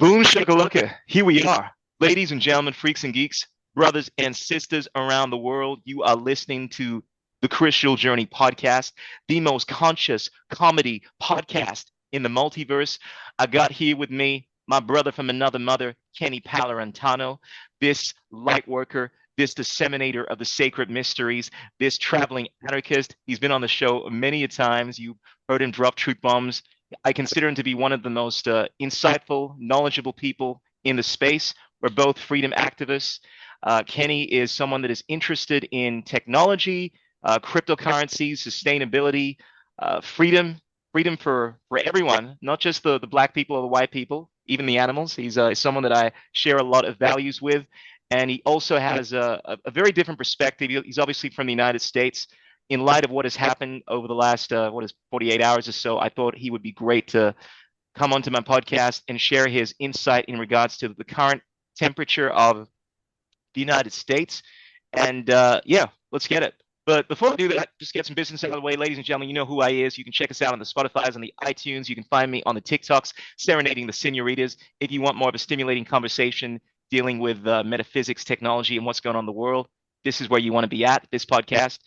Boom shakalaka. Here we are. Ladies and gentlemen, freaks and geeks, brothers and sisters around the world, you are listening to the Crucial Journey podcast, the most conscious comedy podcast in the multiverse. I got here with me my brother from another mother, Kenny Palurintano, this light worker, this disseminator of the sacred mysteries, this traveling anarchist. He's been on the show many a times. You've heard him drop truth bombs. I consider him to be one of the most insightful, knowledgeable people in the space. We're both freedom activists. Kenny is someone that is interested in technology, cryptocurrencies, sustainability, freedom for everyone, not just the black people or the white people, even the animals. He's someone that I share a lot of values with. And he also has a very different perspective. He's obviously from the United States. In light of what has happened over the last 48 hours or so, I thought he would be great to come onto my podcast and share his insight in regards to the current temperature of the United States. And yeah, let's get it. But before I do that, just get some business out of the way. Ladies and gentlemen, you know who I is. You can check us out on the Spotify's, on the iTunes. You can find me on the TikToks, serenading the senoritas. If you want more of a stimulating conversation dealing with metaphysics, technology, and what's going on in the world, this is where you want to be at, this podcast.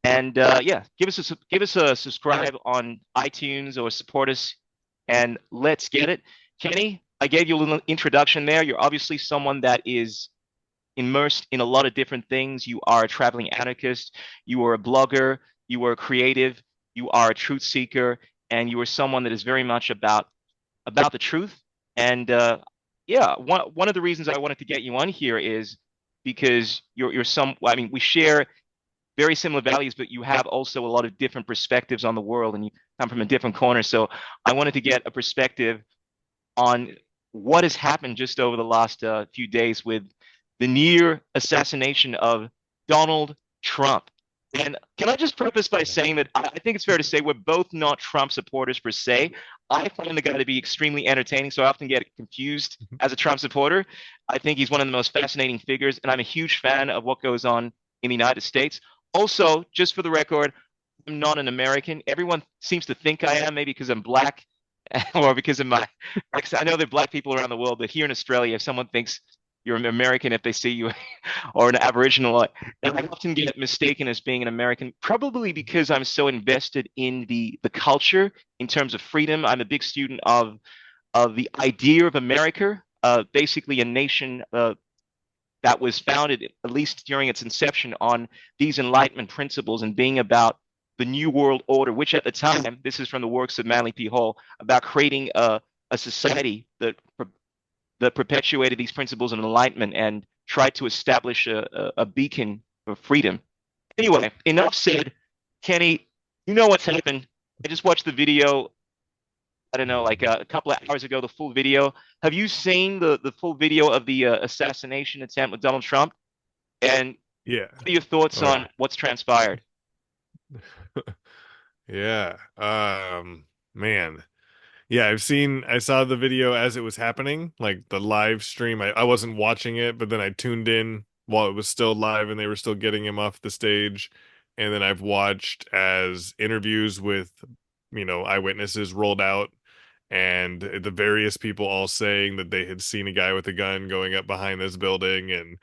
And yeah, give us a subscribe on iTunes or support us, and let's get it. Kenny, I gave you a little introduction there. You're obviously someone that is immersed in a lot of different things. You are a traveling anarchist. You are a blogger. You are a creative. You are a truth seeker, and you are someone that is very much about the truth. And yeah, one of the reasons I wanted to get you on here is because you're some. I mean, we share very similar values, but you have also a lot of different perspectives on the world, and you come from a different corner. So I wanted to get a perspective on what has happened just over the last few days with the near assassination of Donald Trump. And can I just preface by saying that I think it's fair to say we're both not Trump supporters per se. I find the guy to be extremely entertaining, so I often get confused as a Trump supporter. I think he's one of the most fascinating figures, and I'm a huge fan of what goes on in the United States. Also, just for the record, I'm not an American. Everyone seems to think I am, maybe because I'm black or because of my. I know there are black people around the world, but here in Australia, if someone thinks you're an American, if they see you or an Aboriginal, and I often get mistaken as being an American, probably because I'm so invested in the culture in terms of freedom. I'm a big student of the idea of America, basically a nation that was founded, at least during its inception, on these Enlightenment principles and being about the New World Order, which at the time, this is from the works of Manly P. Hall, about creating a society that perpetuated these principles of enlightenment and tried to establish a beacon for freedom. Anyway, enough said. Kenny, you know what's happened. I just watched the video, I don't know, like a couple of hours ago, the full video. Have you seen the full video of the assassination attempt with Donald Trump? And Yeah. what are your thoughts Oh yeah. on what's transpired? Yeah. Man. Yeah, I saw the video as it was happening, like the live stream. I wasn't watching it, but then I tuned in while it was still live and they were still getting him off the stage. And then I've watched as interviews with, eyewitnesses rolled out and the various people all saying that they had seen a guy with a gun going up behind this building and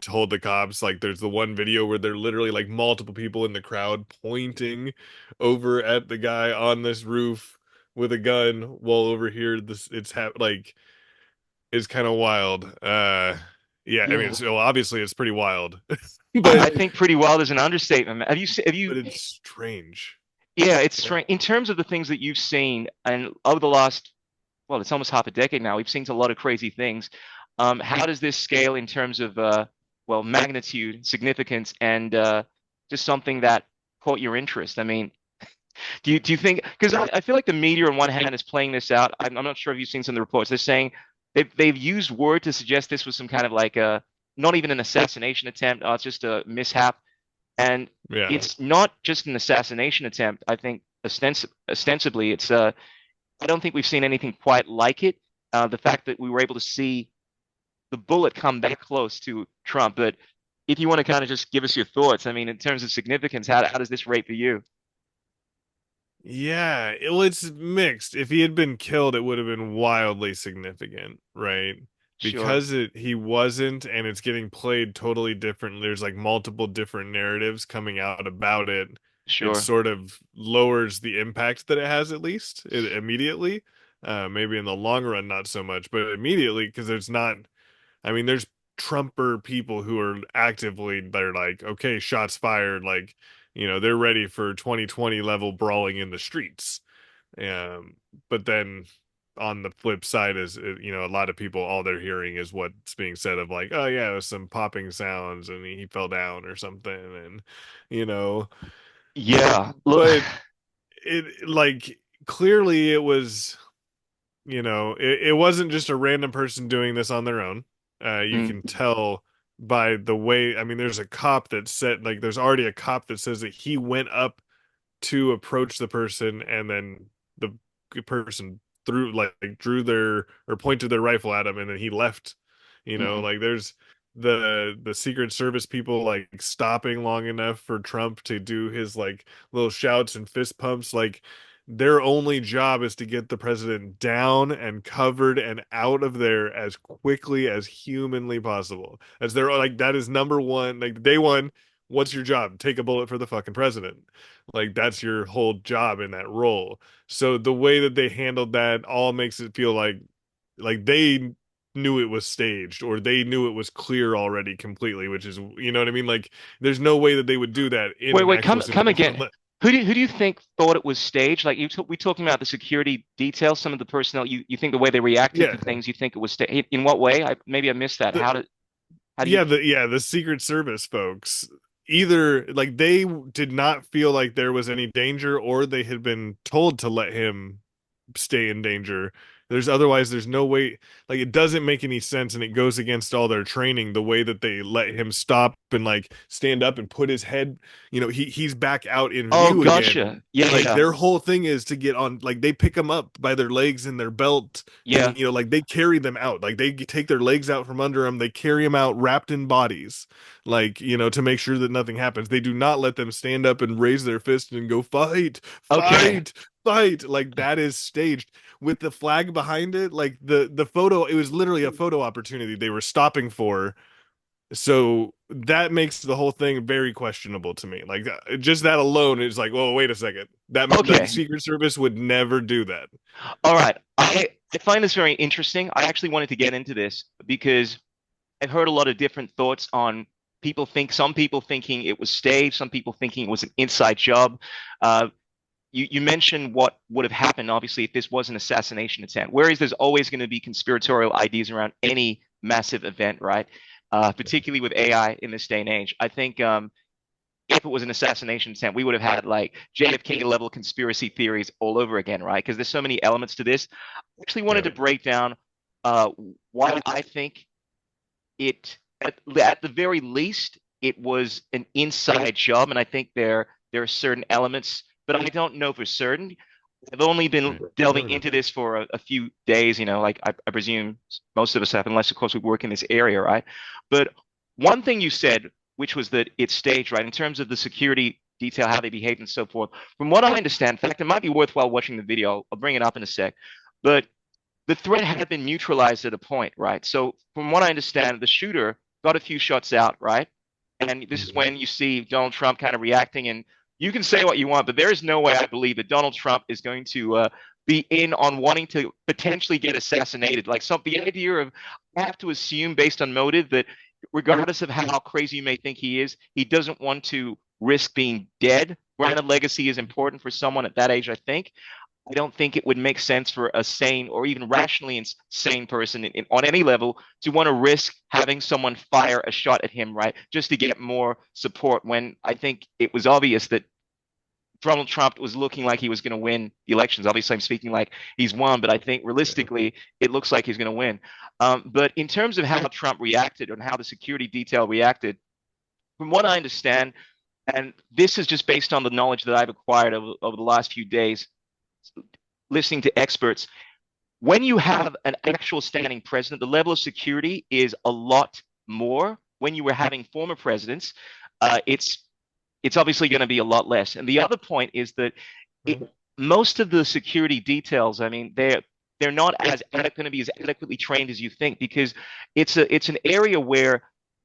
told the cops. Like there's the one video where they're literally like multiple people in the crowd pointing over at the guy on this roof with a gun while over here like it's kind of wild. Yeah, I mean Yeah, obviously it's pretty wild. I but think pretty wild is an understatement. Have you? but it's strange. Yeah, it's Yeah. strange in terms of the things that you've seen, and over the last, well, it's almost half a decade now. We've seen a lot of crazy things. How does this scale in terms of, well, magnitude, significance, and just something that caught your interest? I mean, do you think? Because I feel like the media on one hand is playing this out. I'm not sure if you've seen some of the reports. They're saying they've used word to suggest this was some kind of like a not even an assassination attempt. Oh, it's just a mishap. And Yeah. it's not just an assassination attempt. I think ostensibly, it's I don't think we've seen anything quite like it. The fact that we were able to see the bullet come that close to Trump. But if you want to kind of just give us your thoughts, I mean, in terms of significance, how does this rate for you? Yeah, it's mixed. If he had been killed, it would have been wildly significant, right? Sure, Because he wasn't, and it's getting played totally different. There's like multiple different narratives coming out about it. It sure. sort of lowers the impact that it has, at least immediately. Maybe in the long run, not so much, but immediately, because there's not. I mean, there's Trumper people who are actively, they're like, okay, shots fired, like, they're ready for 2020 level brawling in the streets. Um, but then on the flip side is, a lot of people, all they're hearing is what's being said of like, oh yeah, it was some popping sounds and he fell down or something, and you know, Yeah. Look, but it like clearly it was. It wasn't just a random person doing this on their own. You mm, can tell by the way, I mean, there's a cop that said, like, there's already a cop that says that he went up to approach the person and then the person threw, like, drew their, or pointed their rifle at him and then he left. mm. Like, there's the Secret Service people, like, stopping long enough for Trump to do his, like, little shouts and fist pumps. Like, their only job is to get the president down and covered and out of there as quickly as humanly possible. As they're like, that is number one. Like, day one, what's your job? Take a bullet for the fucking president. Like, that's your whole job in that role. So the way that they handled that all makes it feel like they knew it was staged, or they knew it was clear already completely, which is, you know what I mean? Like, there's no way that they would do that in Wait, an wait, actual come situation again. Who do you think thought it was staged? Like we talking about the security details, some of the personnel. You think the way they reacted to yeah. things, you think it was staged. In what way? Maybe I missed that. The, How do you? the Secret Service folks, either like they did not feel like there was any danger, or they had been told to let him stay in danger. There's no way, like, it doesn't make any sense, and it goes against all their training, the way that they let him stop and like stand up and put his head, he's back out in Oh, view again. gotcha. Yeah, Like, yeah, their whole thing is to get on, like, they pick them up by their legs and their belt, and yeah. like they carry them out, like they take their legs out from under them, they carry them out wrapped in bodies, like, to make sure that nothing happens. They do not let them stand up and raise their fist and go fight, Okay, fight, fight. Like, that is staged with the flag behind it. Like, the photo, it was literally a photo opportunity they were stopping for. So that makes the whole thing very questionable to me. Like, just that alone is like, well, wait a second, that the okay. Secret Service would never do that. All right. I find this very interesting. I actually wanted to get into this because I've heard a lot of different thoughts on some people thinking it was staged, some people thinking it was an inside job. Uh, you mentioned what would have happened, obviously, if this was an assassination attempt. Whereas there's always going to be conspiratorial ideas around any massive event, right? Particularly with AI in this day and age. I think if it was an assassination attempt, we would have had like JFK level conspiracy theories all over again, right? Because there's so many elements to this. I actually wanted Yeah. to break down uh, why I think at the very least it was an inside job, and I think there are certain elements, but I don't know for certain. I've only been Right. delving No, no. into this for a few days, like I presume most of us have, unless of course we work in this area, right? But one thing you said, which was that it's staged, right, in terms of the security detail, how they behaved and so forth. From what I understand, in fact, it might be worthwhile watching the video. I'll bring it up in a sec. But the threat had been neutralized at a point, right? So from what I understand, the shooter got a few shots out, right? And this is Mhm. when you see Donald Trump kind of reacting. And you can say what you want, but there is no way I believe that Donald Trump is going to be in on wanting to potentially get assassinated. Like the idea of, I have to assume based on motive that regardless of how crazy you may think he is, he doesn't want to risk being dead. Granted, legacy is important for someone at that age, I think. I don't think it would make sense for a sane or even rationally insane person on any level to want to risk having someone fire a shot at him, right? Just to get more support when I think it was obvious that Donald Trump was looking like he was going to win the elections. Obviously, I'm speaking like he's won, but I think Yeah. realistically, it looks like he's going to win. But in terms of how Trump reacted and how the security detail reacted, from what I understand, and this is just based on the knowledge that I've acquired over the last few days, listening to experts, when you have an actual standing president, the level of security is a lot more. When you were having former presidents, it's obviously going to be a lot less. And the other point is that it, Huh? most of the security details, I mean, they're not as going to be as adequately trained as you think because it's an area where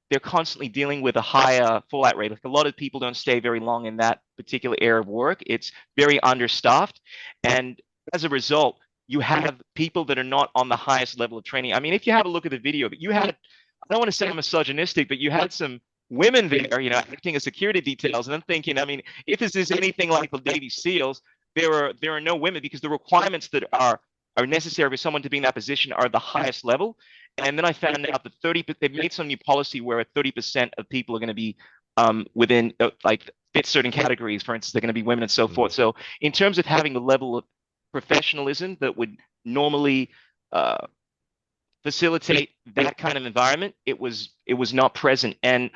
they're constantly dealing with a high fallout rate. Like a lot of people don't stay very long in that particular area of work. It's very understaffed, and as a result, you have people that are not on the highest level of training. I mean, if you have a look at the video, but you had, I don't want to say I'm misogynistic, but you had some women there, acting as security details, and I'm thinking, I mean, if this is anything like the Navy SEALs, there are no women because the requirements that are necessary for someone to be in that position are the highest level. And then I found out that they've made some new policy where 30% of people are going to be within like fit certain categories. For instance, they're going to be women and so forth. So in terms of having the level of professionalism that would normally uh, facilitate that kind of environment, it was not present. And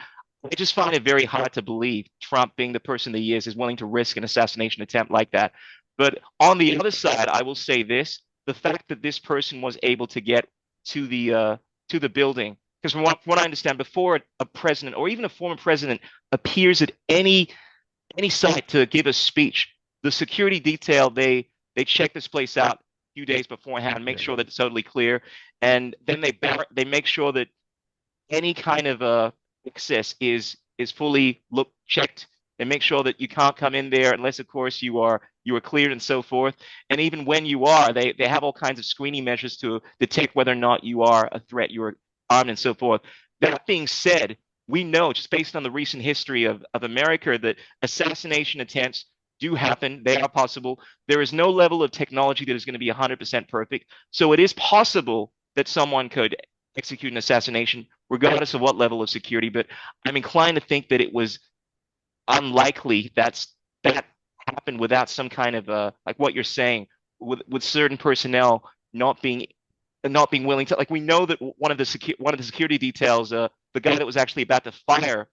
I just find it very hard to believe Trump, being the person that he is willing to risk an assassination attempt like that. But on the other side, I will say this: the fact that this person was able to get to the building, because from what I understand, before a president or even a former president appears at any site to give a speech, the security detail they check this place out a few days beforehand, make sure that it's totally clear, and then they make sure that any kind of access is fully checked and make sure that you can't come in there unless of course you are cleared and so forth. And even when you are, they have all kinds of screening measures to detect whether or not you are a threat, you're armed and so forth. That being said, we know just based on the recent history of America that assassination attempts do happen. They are possible. There is no level of technology that is going to be 100% perfect. So it is possible that someone could execute an assassination regardless of what level of security. But I'm inclined to think that it was unlikely that happened without some kind of like what you're saying, with certain personnel not being willing to, like, we know that one of the security details, the guy that was actually about to fire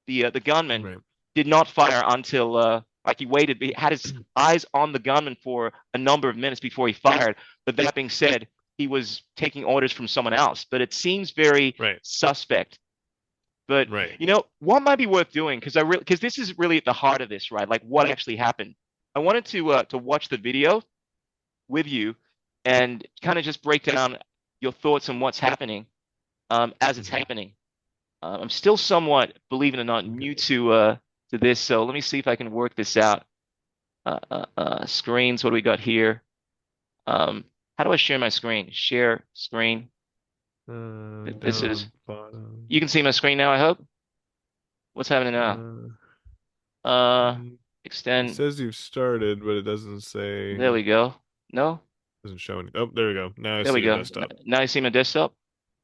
the gunman, Right. did not fire until like he waited. He had his eyes on the gunman for a number of minutes before he fired. But that being said, he was taking orders from someone else. But it seems very Right. suspect. But Right. what might be worth doing, because this is really at the heart of this, right? Like what actually happened. I wanted to watch the video with you and kind of just break down your thoughts on what's happening as it's happening. I'm still somewhat, believe it or not, new to this, so let me see if I can work this out. Screens, what do we got here? How do I share my screen? Share screen. This is, Down bottom. you can see my screen now, I hope. What's happening now? Uh, Uh, mm, it extend. says you've started, but it doesn't say. There we go. No, Doesn't show any. Oh, there we go. Now I there see we your go. desktop. Now you see my desktop.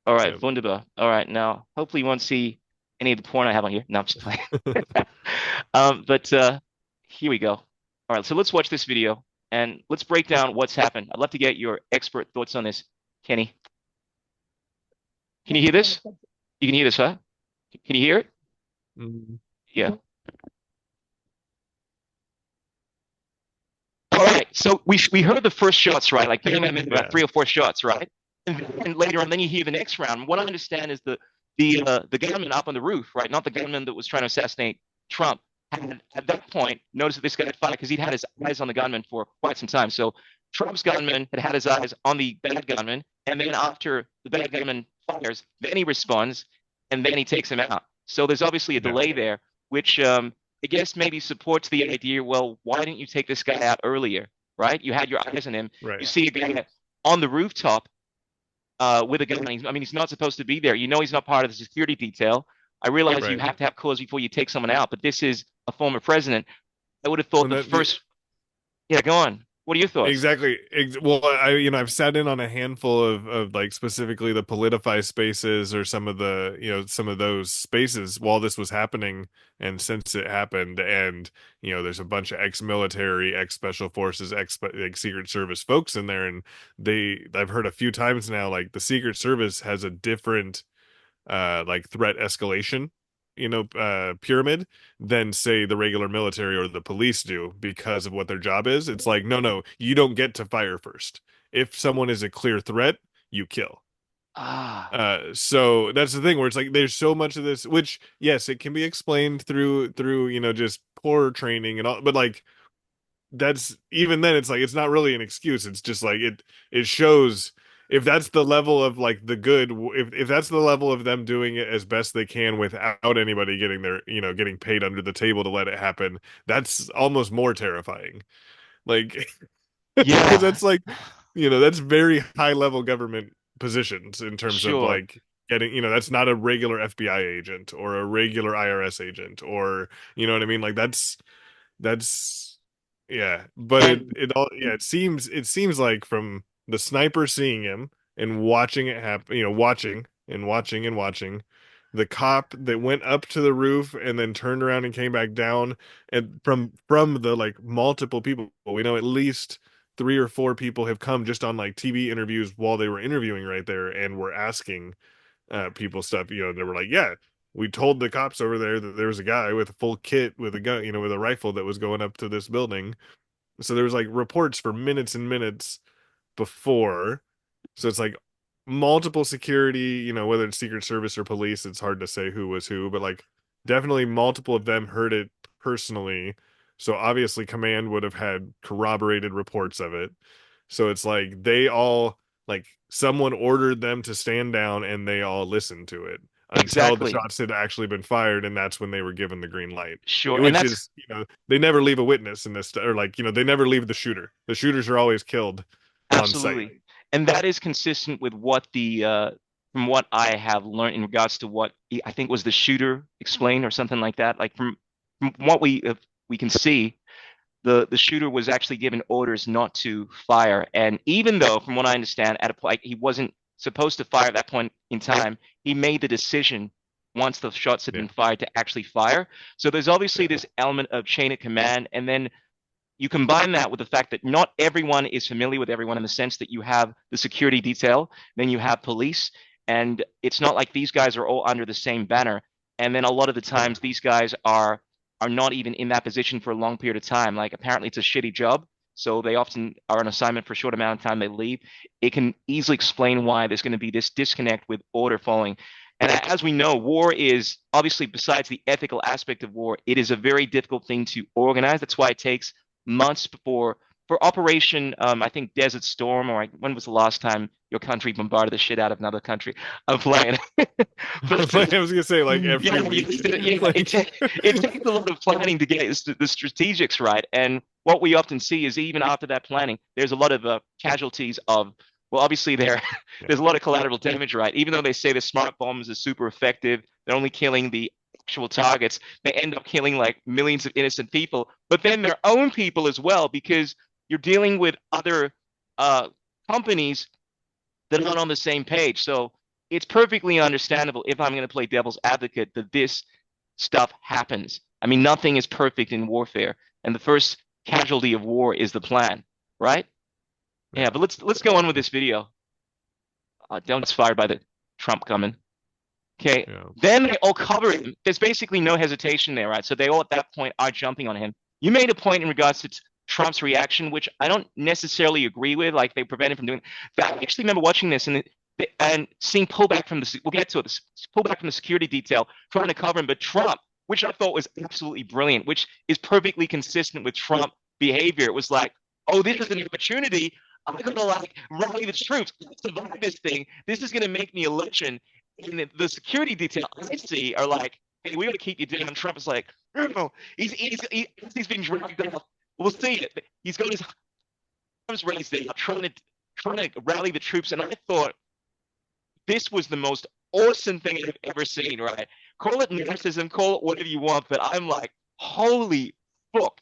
All right, Yep. wunderbar. All right, now hopefully you won't see any of the porn I have on here. No, I'm just playing. But here we go. All right, so let's watch this video and let's break down what's happened. I'd love to get your expert thoughts on this, Kenny. Can you hear this? You can hear this, huh? Can you hear it? Mm, Yeah. All right. So we heard the first shots, right? Like about yeah. 3 or 4 shots, right? And later on, then you hear the next round. What I understand is the gunman up on the roof, right? Not the gunman that was trying to assassinate Trump. Had at that point noticed that this guy had fired because he'd had his eyes on the gunman for quite some time. So Trump's gunman had his eyes on the bad gunman, and then after the bad gunman fires, then he responds, and then he takes him out. So there's obviously a Yeah. delay there, which I guess maybe supports the idea. Well, why didn't you take this guy out earlier, right? You had your eyes on him. You Right. see a guy on the rooftop with a gun. I mean, he's not supposed to be there. You know, he's not part of the security detail. I realize you Right. have to have cause before you take someone out, but this is a former president. I would have thought Well, the that the first. Yeah, go on. What are your thoughts? Exactly. Well, I've sat in on a handful of like specifically the politicized spaces or some of the, some of those spaces while this was happening and since it happened. And, there's a bunch of ex-military, ex-special forces, like Secret Service folks in there. And I've heard a few times now, like the Secret Service has a different like threat escalation pyramid than say the regular military or the police do because of what their job is. It's like, no, you don't get to fire first. If someone is a clear threat, you kill. Ah, So that's the thing where it's like there's so much of this, which yes, it can be explained through just poor training and all, but like that's even then it's like it's not really an excuse. It's just like it shows if that's the level of like the good, if that's the level of them doing it as best they can without anybody getting their, getting paid under the table to let it happen, that's almost more terrifying. Like because Yeah, that's like, that's very high level government positions in terms of sure. like getting, that's not a regular FBI agent or a regular IRS agent or, you know what I mean? Like that's yeah, but And it all yeah, it seems like from the sniper seeing him and watching it happen, watching and watching and watching, the cop that went up to the roof and then turned around and came back down, and from the like multiple people, we know at least three or four people have come just on like TV interviews while they were interviewing right there and were asking people stuff, they were like, yeah, we told the cops over there that there was a guy with a full kit with a gun, with a rifle that was going up to this building. So there was like reports for minutes and minutes before. So it's like multiple security, whether it's Secret Service or police, it's hard to say who was who, but like definitely multiple of them heard it personally. So obviously command would have had corroborated reports of it. So it's like they all like someone ordered them to stand down and they all listened to it until the exactly. shots had actually been fired, and that's when they were given the green light. Sure. And Which that's is, they never leave a witness in this, or like, they never leave the shooter. The shooters are always killed on site. absolutely. And that is consistent with what the from what I have learned in regards to what I think was the shooter explained or something like that. Like from what we can see, the shooter was actually given orders not to fire. And even though, from what I understand, at a point he wasn't supposed to fire at that point in time, he made the decision once the shots had Yeah, been fired to actually fire. So there's obviously yeah, this element of chain of command, and then you combine that with the fact that not everyone is familiar with everyone in the sense that you have the security detail, then you have police, and it's not like these guys are all under the same banner. And then a lot of the yeah. times these guys are not even in that position for a long period of time. Like apparently it's a shitty job, so they often are on assignment for a short amount of time. They leave. It can easily explain why there's going to be this disconnect with order following. And as we know, war is obviously, besides the ethical aspect of war, it is a very difficult thing to organize. That's why it takes months before for Operation, I think Desert Storm, or when was the last time your country bombarded the shit out of another country? I'm playing. But I was gonna say like yeah, every week. Like it takes a lot of planning to get the strategics right. And what we often see is even after that planning, there's a lot of casualties of, well, obviously yeah, there's a lot of collateral damage, right? Even though they say the smart bombs are super effective, they're only killing the actual targets. They end up killing like millions of innocent people, but then their own people as well, because you're dealing with other uh, companies that aren't on the same page. So it's perfectly understandable, if I'm going to play devil's advocate, that this stuff happens. I mean, nothing is perfect in warfare, and the first casualty of war is the plan, right? yeah, Yeah, but let's go on with this video. Don't get fired by the Trump coming. Okay, yeah. then they all cover him. There's basically no hesitation there, right? So they all at that point are jumping on him. You made a point in regards to Trump's reaction, which I don't necessarily agree with. Like they prevent him from doing. But I actually remember watching this and seeing pullback from the. We'll get to it. This pullback from the security detail trying to cover him, but Trump, which I thought was absolutely brilliant, which is perfectly consistent with Trump behavior. It was like, oh, this is an opportunity. I'm gonna like rally the troops, survive this thing. This is gonna make me a legend. And the security detail I see are like, hey, we got to keep you down. Trump is like, no, he's being dragged off. We'll see it. He's got his arms raised there, trying to rally the troops. And I thought this was the most awesome thing I've ever seen. Right? Call it narcissism, call it whatever you want, but I'm like, holy fuck.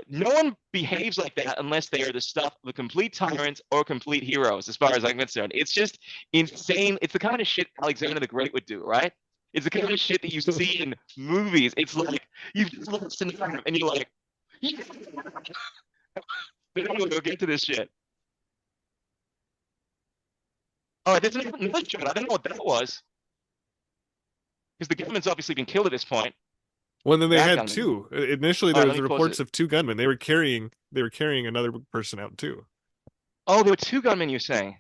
No one behaves like that unless they are the stuff of complete tyrants or complete heroes, as far as I'm concerned. It's just insane. It's the kind of shit Alexander the Great would do, right? It's the kind of shit that you see in movies. It's like you've just lost an arm and you're like, yeah. But anyway, we'll get to this shit. All right, there's another shot. I don't know what that was because the government's obviously been killed at this point. Well, then they That had gunman. two. Initially, All there right, was let me the pause reports it. of two gunmen. They were carrying another person out too. Oh, there were two gunmen. You're saying?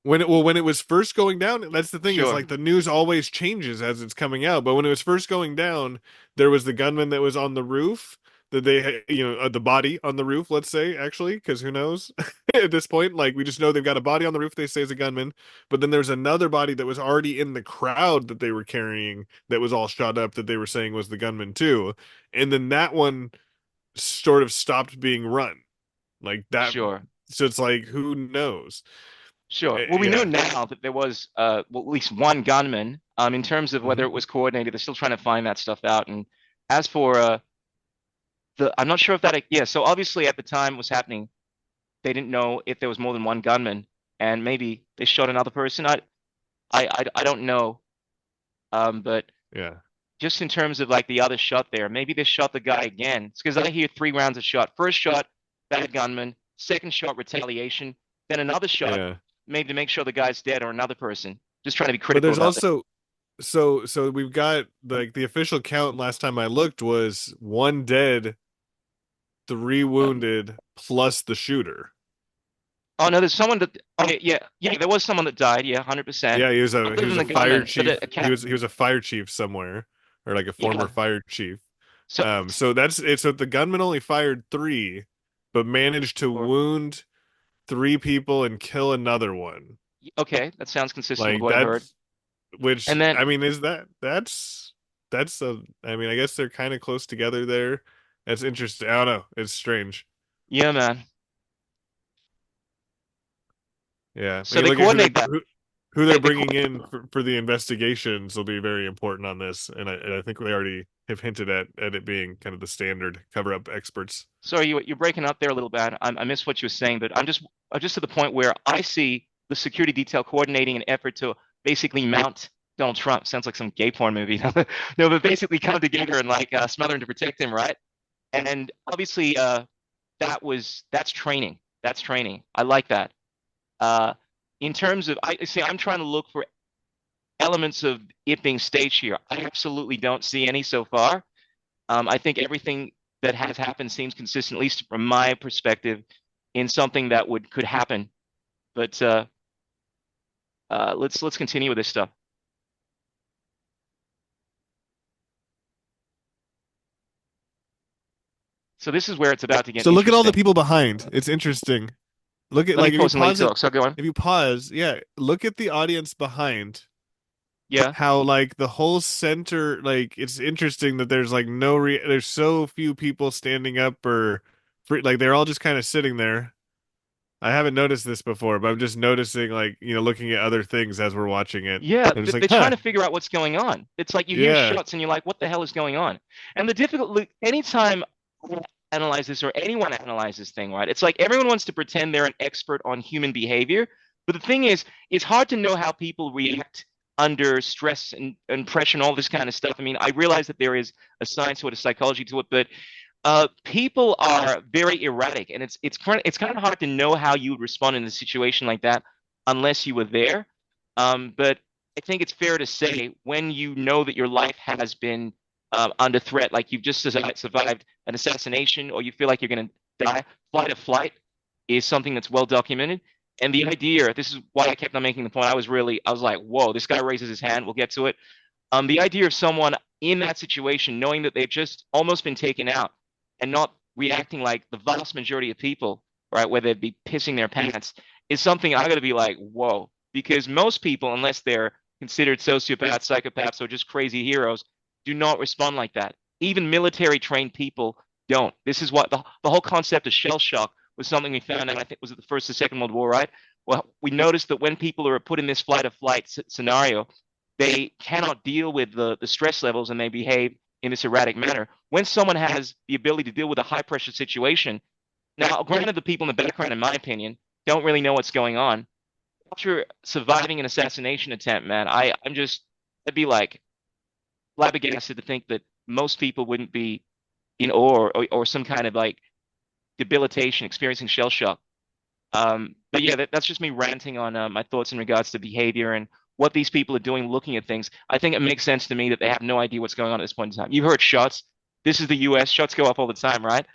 When it was first going down, that's the thing, is Sure. like the news always changes as it's coming out. But when it was first going down, there was the gunman that was on the roof that the body on the roof, let's say, actually, because who knows at this point, like we just know they've got a body on the roof they say is a gunman, but then there's another body that was already in the crowd that they were carrying that was all shot up that they were saying was the gunman too, and then that one sort of stopped being run like that. Sure. So it's like, who knows? Sure. Well, we know Yeah. now that there was well, at least one gunman. In terms of whether Hmm. it was coordinated, they're still trying to find that stuff out. And as for I'm not sure if that, yeah. So obviously at the time it was happening, they didn't know if there was more than one gunman, and maybe they shot another person. I don't know. But Yeah. just in terms of like the other shot there, maybe they shot the guy again. It's because I hear 3 rounds of shot. First shot, bad gunman. Second shot, retaliation. Then another shot, Yeah. maybe to make sure the guy's dead or another person. Just trying to be But critical there's about that. also so we've got like the official count last time I looked was one dead, three wounded, plus the shooter. Oh no, there's someone that. Oh yeah, there was someone that died. Yeah, 100%. Yeah, Other he was than a the fire gunman, but chief. He was a fire chief somewhere, or like a former yeah. fire chief. So So that's it. So the gunman only fired three, but managed to or, wound three people and kill another one. okay, that sounds consistent with Like what I've heard. that's which And then I mean is that's a I mean I guess they're kind of close together there. That's interesting. I don't know. It's strange. yeah, man. Yeah, we So can they look at coordinate that. who they're They bringing in for the investigations will be very important on this, and I think they already have hinted at it being kind of the standard cover up experts. Sorry, you're breaking up there a little bit. I missed what you were saying, but I'm just to the point where I see the security detail coordinating an effort to basically mount Donald Trump. Sounds like some gay porn movie. No, but basically come together and like smother him to protect him, right? And obviously, that's training. That's training. I like that. Uh, in terms of, I see, I'm trying to look for elements of it being staged here. I absolutely don't see any so far. I think everything that has happened seems consistent, at least from my perspective, in something that would could happen. But let's continue with this stuff. So this is where it's about to get So look at all the interesting. people behind. It's interesting. Look at Let me like pause and let you talk. So go on. if you pause, yeah, look at the audience behind. Yeah. How like the whole center, like it's interesting that there's like there's so few people standing up or free, like they're all just kind of sitting there. I haven't noticed this before, but I'm just noticing like, looking at other things as we're watching it. Yeah, I'm just like, they're trying huh, to figure out what's going on. It's like you hear yeah. shots and you're like, what the hell is going on? And the difficult, anytime I analyze this or anyone analyzes this thing, right? It's like everyone wants to pretend they're an expert on human behavior. But the thing is, it's hard to know how people react under stress and pressure and all this kind of stuff. I mean, I realize that there is a science or a psychology to it, but people are very erratic, and it's kind of hard to know how you would respond in a situation like that unless you were there. But I think it's fair to say when you know that your life has been under threat, like you've just survived an assassination, or you feel like you're going to die, flight or flight is something that's well documented. And the idea, this is why I kept on making the point. I was like, whoa, this guy raises his hand. We'll get to it. The idea of someone in that situation, knowing that they've just almost been taken out and not reacting like the vast majority of people, right, where they'd be pissing their pants, is something I got to be like, whoa, because most people, unless they're considered sociopaths, psychopaths, or just crazy heroes, do not respond like that. Even military trained people don't. This is what the whole concept of shell shock was something we found out, I think, was it the First or Second World War, right? Well, we noticed that when people are put in this flight or flight scenario, they cannot deal with the stress levels and they behave in this erratic manner. When someone has the ability to deal with a high pressure situation, now, granted, the people in the background, in my opinion, don't really know what's going on. After surviving an assassination attempt, man, I'd be like flabbergasted to think that most people wouldn't be in awe or some kind of like debilitation, experiencing shell shock. But yeah, that's just me ranting on my thoughts in regards to behavior and what these people are doing, looking at things. I think it makes sense to me that they have no idea what's going on at this point in time. You've heard shots. This is the U.S. Shots go up all the time, right?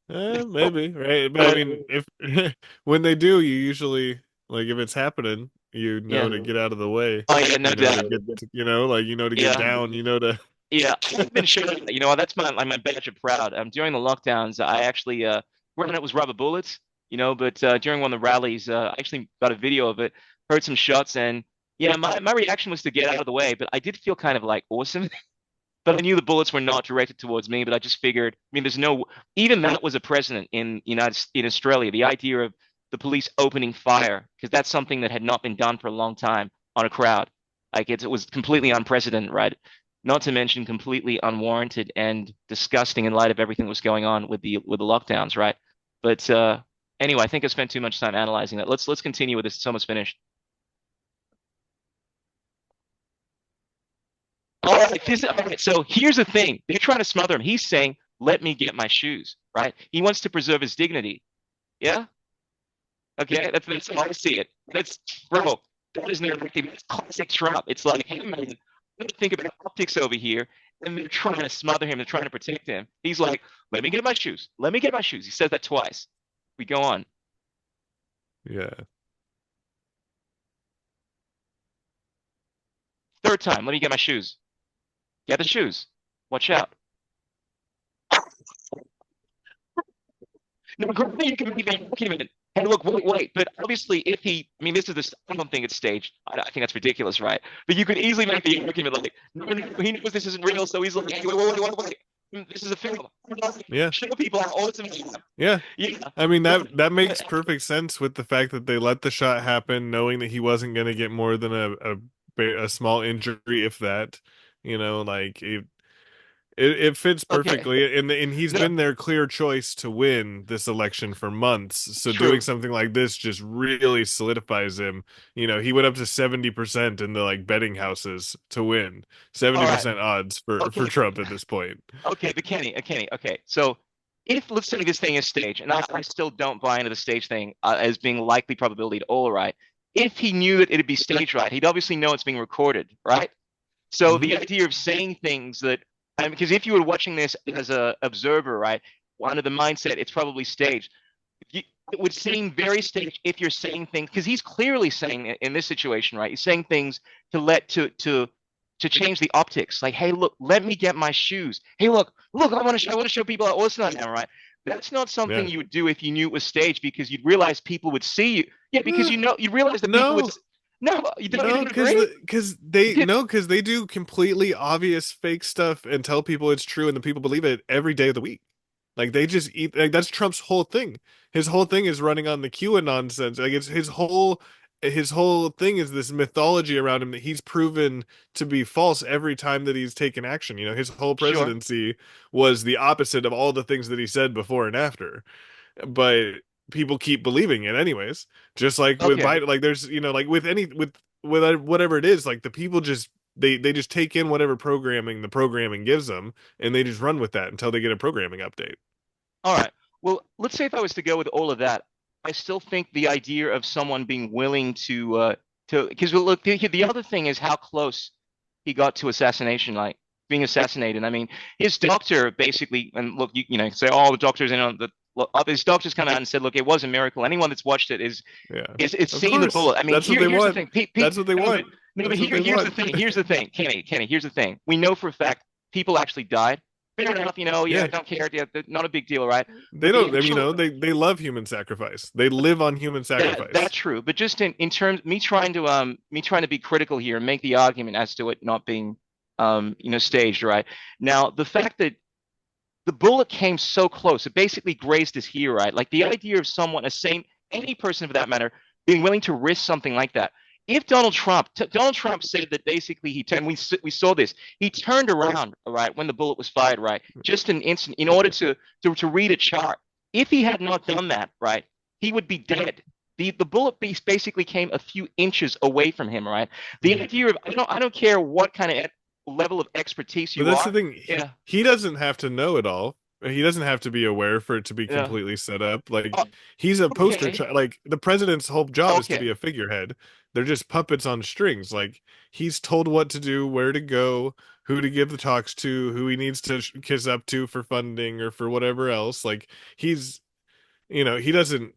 Uh, maybe, right? But I mean, if when they do, you usually like if it's happening, you know Yeah. to get out of the way. Oh yeah, no You know to doubt. get like to get Yeah. down. You know to. Yeah, I've been showing. You know, that's my badge of proud. During the lockdowns, I actually granted it was rubber bullets, you know, but during one of the rallies, I actually got a video of it, heard some shots, and yeah, my reaction was to get out of the way, but I did feel kind of like awesome. But I knew the bullets were not directed towards me. But I just figured, I mean, there's no even that was a precedent in Australia. The idea of the police opening fire because that's something that had not been done for a long time on a crowd. Like it was completely unprecedented, right? Not to mention completely unwarranted and disgusting in light of everything that was going on with the lockdowns, right? But anyway, I think I spent too much time analyzing that. Let's continue with this. It's almost finished. All right, so here's the thing. They're trying to smother him. He's saying, let me get my shoes, right? He wants to preserve his dignity. Yeah? Okay, that's how I see it. That's, bro, that is narrative. That's classic Trump. It's like, hey, man, think about optics over here. And they're trying to smother him. They're trying to protect him. He's like, let me get my shoes. Let me get my shoes. He says that twice. We go on. Yeah. Third time, let me get my shoes. Get the shoes. Watch out. No, granted, you can be that documented. And look, wait. But obviously, if he, I mean, this is this. I don't think it's staged. I think that's ridiculous, right? But you could easily make the argument like, no, he knows this isn't real, so he's like, hey, wait. This is a film. Yeah. Show people how awesome Yeah. Yeah. I mean that makes perfect sense with the fact that they let the shot happen, knowing that he wasn't going to get more than a small injury, if that. Like it fits Okay. perfectly, and he's No, been their clear choice to win this election for months. So doing true. something like this just really solidifies him. He went up to 70% in the like betting houses to win. All right. 70% odds for Okay. Trump at this point. Okay. But Kenny. Okay. So if let's say this thing is staged, and I still don't buy into the stage thing as being likely probability at all, right? If he knew that it'd be staged, right, he'd obviously know it's being recorded, right? So Hmm. the idea of saying things that, because if you were watching this as a observer, right, one of the mindset, it's probably staged. You, it would seem very staged if you're saying things because he's clearly saying in this situation, right? He's saying things to let to change the optics. Like, hey, look, let me get my shoes. Hey, look, I want to show people how awesome I am, right? That's not something Yeah. you would do if you knew it was staged because you'd realize people would see you. Yeah, because Eh, you realize that people would. no. No, you No, don't agree? Yeah, because they do completely obvious fake stuff and tell people it's true, and the people believe it every day of the week. Like they just eat. Like that's Trump's whole thing. His whole thing is running on the QAnon nonsense. Like it's his whole thing is this mythology around him that he's proven to be false every time that he's taken action. His whole sure. presidency was the opposite of all the things that he said before and after, but people keep believing it anyways. Just like with Okay. Biden, like there's like with whatever it is, like the people just they just take in whatever programming the programming gives them, and they just run with that until they get a programming update. All right. Well, let's say if I was to go with all of that, I still think the idea of someone being willing to because look, the other thing is how close he got to assassination, like being assassinated. I mean, his doctor basically, and look, you say, oh, the doctor's in on the. Look, his doctor's come out and said, look, it was a miracle. Anyone that's watched it Yeah, is it's of seeing the course, bullet. I mean, that's what they here's the want. thing. That's what they No, but want. no, but That's what they here's the want. thing. Here's the thing, Kenny. Here's the thing. We know for a fact people actually died. Fair enough, yeah, I Yeah, don't care. Yeah, not a big deal, right? they But the don't. I mean, actual they love human sacrifice. They live on human that's sacrifice. true. But just in terms me trying to be critical here and make the argument as to it not being staged, right? Now, the fact that the bullet came so close, it basically grazed his ear, right? Like the idea of someone, a sane, any person for that matter, being willing to risk something like that. If Donald Trump said that basically he turned, we saw this, he turned around, right, when the bullet was fired, right, just an instant, in order to read a chart. If he had not done that, right, he would be dead. The bullet piece basically came a few inches away from him, right? The idea of I don't care what kind of level of expertise But you that's the are. thing. Yeah, He doesn't have to know it all. He doesn't have to be aware for it to be yeah. completely set up. Like Oh, he's a poster okay, child. Like the president's whole job is to be okay. a figurehead. They're just puppets on strings. Like he's told what to do, where to go, who to give the talks to, who he needs to kiss up to for funding or for whatever else. Like he's, he doesn't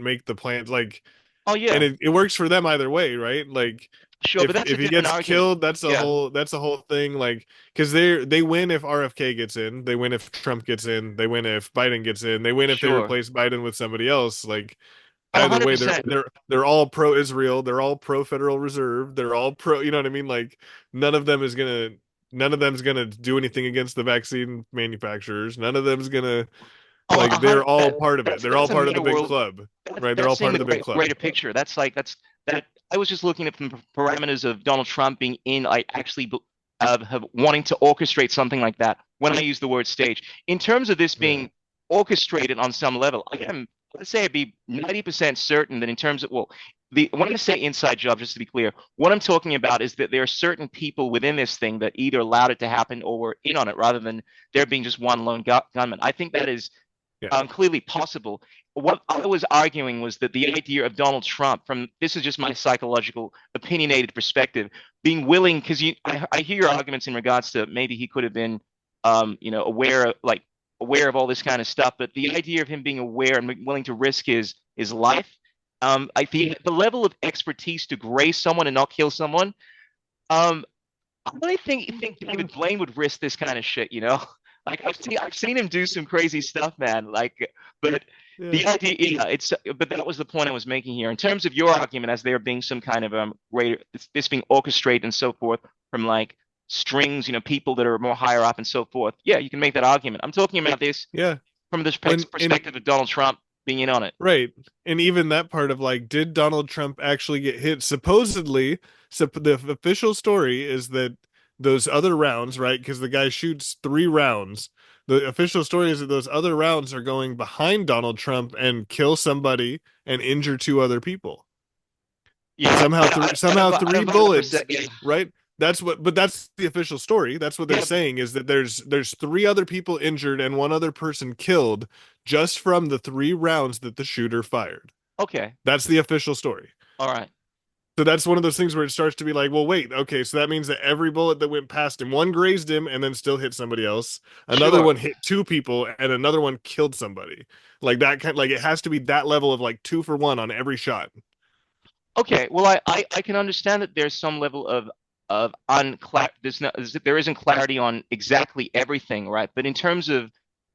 make the plans. Like Oh and yeah, it works for them either way, right? Like sure, but that's a if he different gets argument. killed, Yeah, that's a whole thing. Like because they win if RFK gets in, they win if Trump gets in, they win if Biden gets in, they win if they sure. replace Biden with somebody else. Like Oh, either way, 100%. they're all pro Israel, they're all pro Federal Reserve, they're all pro. You know what I mean? Like none of them is gonna none of them's gonna do anything against the vaccine manufacturers. None of them's gonna Oh, like they're 100. all part of it. They're all That's a part of the meta big world. club, right? They're That's all seeing part the of the big club. greater picture. That's like that. I was just looking at the parameters of Donald Trump being in, like actually have wanting to orchestrate something like that. When I use the word stage, in terms of this Yeah. being orchestrated on some level, I am, let's say I'd be 90% certain that in terms of, well, the when I say inside job, just to be clear, what I'm talking about is that there are certain people within this thing that either allowed it to happen or were in on it, rather than there being just one lone gunman. I think that is Yeah. clearly possible. What I was arguing was that the idea of Donald Trump, from this is just my psychological, opinionated perspective, being willing, because I hear your arguments in regards to maybe he could have been, aware of, like aware of all this kind of stuff, but the idea of him being aware and willing to risk his life, I think the level of expertise to graze someone and not kill someone, um, I really think David Blaine would risk this kind of shit, you know? Like I've seen him do some crazy stuff, man. Like, but Yeah. the idea, yeah, but that was the point I was making here. In terms of your argument, as there being some kind of greater, this being orchestrated and so forth from like strings, people that are more higher up and so forth. Yeah, you can make that argument. I'm talking about this Yeah. from this When and perspective of Donald Trump being in on it. right. And even that part of like, did Donald Trump actually get hit? Supposedly, so the official story is that those other rounds, right? Because the guy shoots 3 rounds. The official story is that those other rounds are going behind Donald Trump and kill somebody and injure 2 other people. Yeah, Somehow, I three don't know the bullets, percent. Yeah, right? But that's the official story. That's what they're yeah. saying is that there's 3 other people injured and 1 other person killed just from the 3 rounds that the shooter fired. Okay, That's the official story. all right, So that's one of those things where it starts to be like, well, wait, okay, so that means that every bullet that went past him, one grazed him and then still hit somebody else. Another sure. one hit 2 people and another one killed somebody. Like that kind, like it has to be that level of like 2 for 1 on every shot. Okay, well, I can understand that there's some level of unclar there isn't clarity on exactly everything, right? But in terms of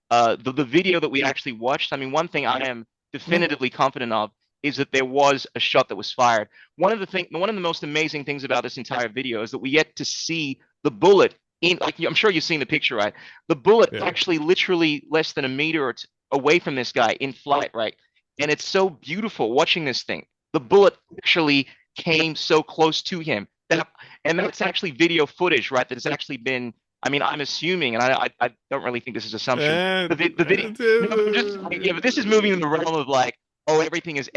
the video that we actually watched, I mean, one thing I am definitively confident of is that there was a shot that was fired. One of the most amazing things about this entire video is that we get to see the bullet in, like I'm sure you've seen the picture, right? The bullet Yeah. actually literally less than a meter or away from this guy in flight, right? And it's so beautiful watching this thing. The bullet actually came so close to him. And that's actually video footage, right? That has actually been. I mean, I'm assuming, and I don't really think this is assumption. The video, no, I'm just yeah, but this is moving in the realm of like, oh, everything is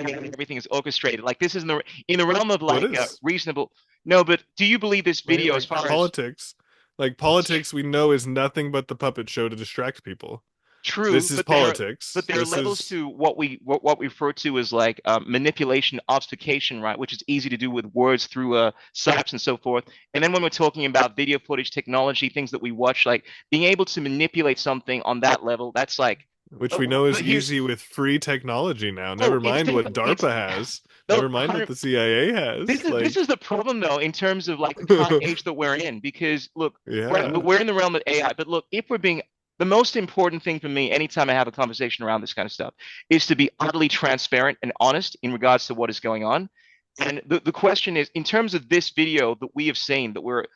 orchestrated. Like this is in the realm of what like is reasonable. No, but do you believe this right? video as far as Like politics we know is nothing but the puppet show to distract people. true, This is but politics. there are This levels is to what we refer to as like manipulation, obfuscation, right? Which is easy to do with words through SAPs and so forth. And then when we're talking about video footage technology, things that we watch, like being able to manipulate something on that level, that's like, which we know is but here's easy with free technology now. oh, Never mind what it's DARPA has. no, Never mind what the CIA this has. is Like the problem though in terms of like the current age that we're in, because look, right, yeah. we're in the realm of AI, but look, if we're being the most important thing for me anytime I have a conversation around this kind of stuff is to be utterly transparent and honest in regards to what is going on. And the question is, in terms of this video that we have seen, that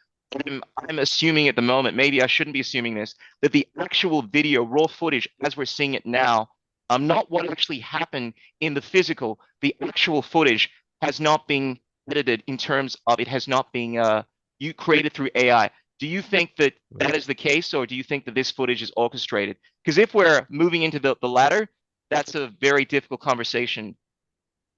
I'm assuming at the moment, maybe I shouldn't be assuming this, that the actual video, raw footage as we're seeing it now, not what actually happened in the physical, the actual footage has not been edited in terms of it has not been you created through AI. Do you think that that is the case, or do you think that this footage is orchestrated? Because if we're moving into the latter, that's a very difficult conversation.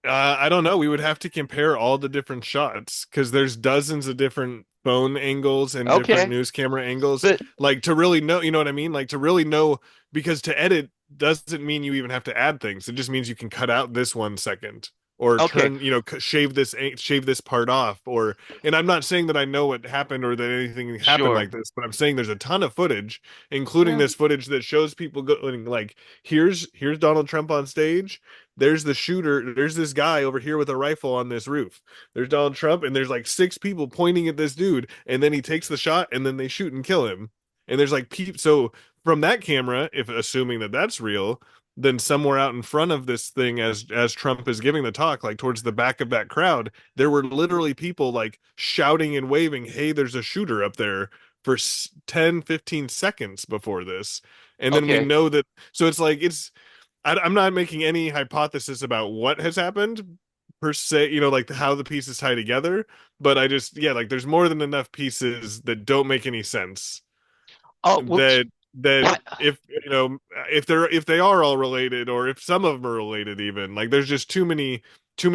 I don't know. We would have to compare all the different shots because there's dozens of different phone angles and different Okay, news camera angles. but Like to really know, you know what I mean? Like to really know, because to edit doesn't mean you even have to add things. It just means you can cut out this 1 second or okay, turn, shave this part off. Or, and I'm not saying that I know what happened or that anything happened sure. like this, but I'm saying there's a ton of footage, including Yeah. this footage that shows people going like, here's Donald Trump on stage. there's the shooter, there's this guy over here with a rifle on this roof. There's Donald Trump, and there's like six people pointing at this dude, and then he takes the shot, and then they shoot and kill him. And there's like so from that camera, if assuming that that's real, then somewhere out in front of this thing as Trump is giving the talk, like towards the back of that crowd, there were literally people like shouting and waving, "Hey, there's a shooter up there," for 10, 15 seconds before this. And then we Okay, know that, so it's like I'm not making any hypothesis about what has happened per se, like how the pieces tie together, but I just, yeah, like there's more than enough pieces that don't make any sense, oh well, that what? if if they are all related, or if some of them are related, even like there's just too many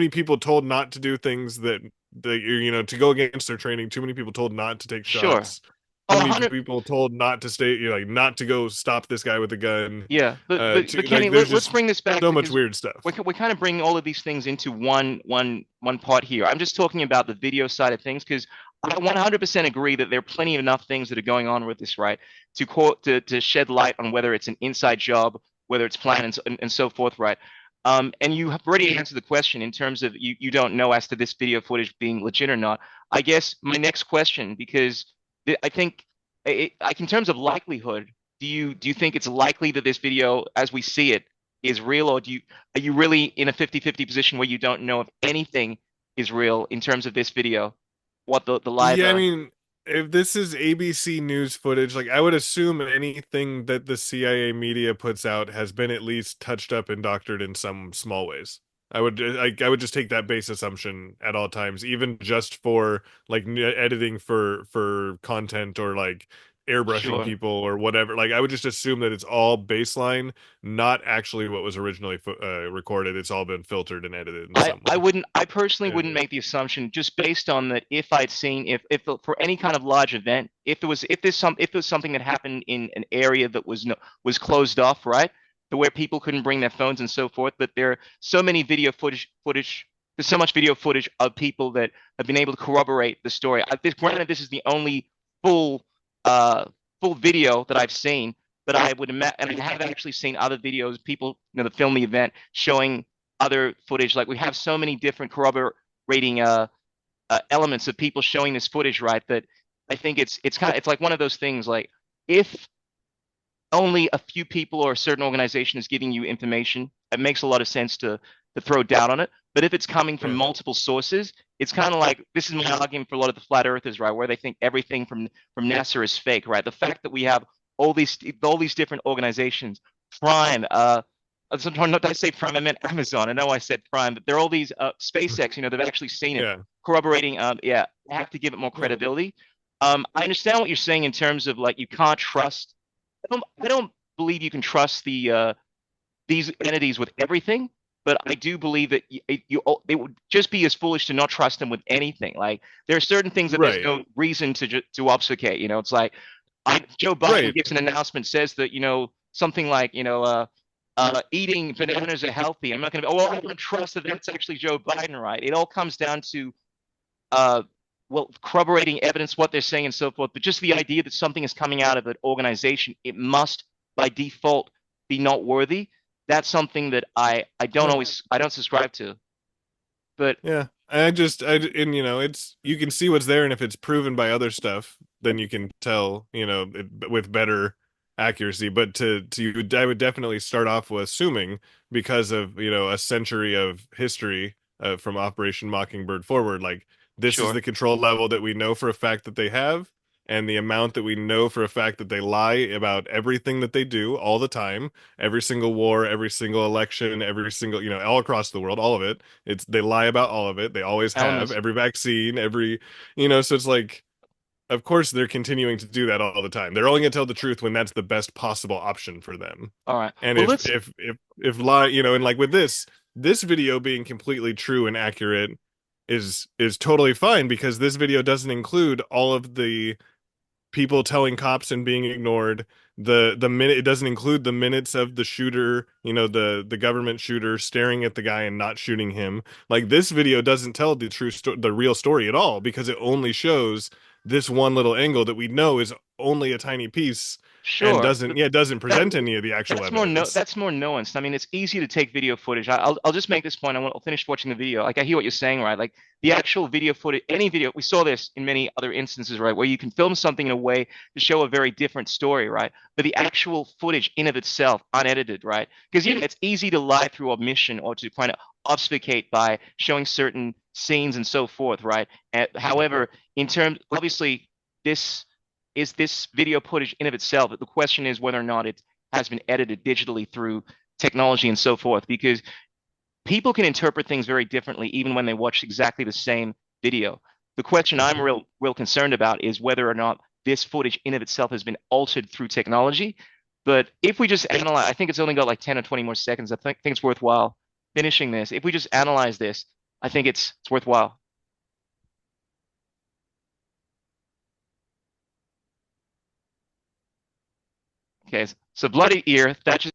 people told not to do things that to go against their training, too many people told not to take Sure. shots, too Oh, many 100. people told not to stay, like not to go stop this guy with a gun. Yeah, but Kenny, Like there's let's just bring this back so much because weird stuff. we're kind of bringing all of these things into one part here. I'm just talking about the video side of things because I 100% agree that there are plenty enough things that are going on with this, right? To shed light on whether it's an inside job, whether it's planned and so forth, right? And you have already answered the question in terms of you don't know as to this video footage being legit or not. I guess my next question, because I think like in terms of likelihood, do you think it's likely that this video, as we see it, is real, or are you really in a 50-50 position where you don't know if anything is real in terms of this video? What the live Yeah, I mean, if this is ABC News footage, like I would assume anything that the CIA media puts out has been at least touched up and doctored in some small ways. I would just take that base assumption at all times, even just for like editing for content, or like airbrushing Sure. people or whatever. Like I would just assume that it's all baseline, not actually what was originally recorded. It's all been filtered and edited in some I way. wouldn't I personally Yeah. wouldn't make the assumption just based on that if I'd seen if for any kind of large event if there's something that happened in an area that was closed off, right, to where people couldn't bring their phones and so forth, but there are so many footage there's so much video footage of people that have been able to corroborate the story. Granted, this is the only full uh full video that I've seen, but I would imagine, and I have actually seen other videos, people, that film the event showing other footage. Like we have so many different corroborating elements of people showing this footage, right? That I think it's like one of those things. Like if only a few people or a certain organization is giving you information, it makes a lot of sense to throw doubt on it. But if it's coming from Yeah. multiple sources, it's kind of like this is my argument for a lot of the flat earthers, right? Where they think everything from NASA is fake, right? The fact that we have all these different organizations, Prime, not that I say Prime, I meant Amazon. I know I said Prime, but there are all these SpaceX, they've actually seen it, Yeah. corroborating. Yeah, I have to give it more Yeah. credibility. I understand what you're saying in terms of like you can't trust. I don't believe you can trust these entities with everything, but I do believe that it would just be as foolish to not trust them with anything. Like there are certain things that there's Right. no reason to obfuscate. It's like Joe Biden Right. gives an announcement, says that something like eating bananas are healthy. I'm not going to. Oh, well, I don't trust that that's actually Joe Biden, right? It all comes down to uh, well, corroborating evidence, what they're saying, and so forth. But just the idea that something is coming out of an organization, it must by default be not worthy. That's something that Yeah. I don't subscribe to. But Yeah. And it's, you can see what's there, and if it's proven by other stuff, then you can tell, with better accuracy. But I would definitely start off with assuming, because of, a century of history, from Operation Mockingbird forward, like this is sure, the control level that we know for a fact that they have, and the amount that we know for a fact that they lie about everything that they do all the time, every single war, every single election, every single, all across the world, all of it. They lie about all of it. They always have elements. every vaccine, so it's like, of course they're continuing to do that all the time. They're only going to tell the truth when that's the best possible option for them. All right. And Well, if lie, and like with this video being completely true and accurate is totally fine, because this video doesn't include all of the people telling cops and being ignored. The minute, it doesn't include the minutes of the shooter, the government shooter staring at the guy and not shooting him. Like this video doesn't tell the real story at all, because it only shows this one little angle that we know is only a tiny piece and Sure. doesn't That present any of the actual evidence. that's more nuanced. I mean, it's easy to take video footage. I'll just make this point. I'll finish watching the video. Like I hear what you're saying, right? Like the actual video footage, any video. We saw this in many other instances, right, where you can film something in a way to show a very different story, right? But the actual footage in of itself, unedited, right? Because yeah, it's easy to lie through omission or to kind of obfuscate by showing certain scenes and so forth, right? However, in terms, obviously, this this video footage in of itself. The question is whether or not it has been edited digitally through technology and so forth, because people can interpret things very differently even when they watch exactly the same video. The question I'm real concerned about is whether or not this footage in of itself has been altered through technology. But if we just analyze, I think it's only got like 10 or 20 more seconds. I think it's worthwhile finishing this. If we just analyze this, I think it's worthwhile. Okay, so bloody ear. That just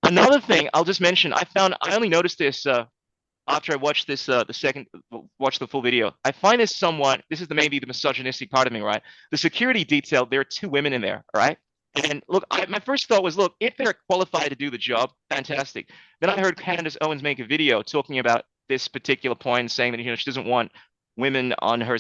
another thing I'll just mention. I only noticed this after I watched this the second watch the full video. I find this somewhat. This is maybe the misogynistic part of me, right? The security detail. There are two women in there, all right? And look, my first thought was, look, if they're qualified to do the job, fantastic. Then I heard Candace Owens make a video talking about this particular point, saying that she doesn't want women on her,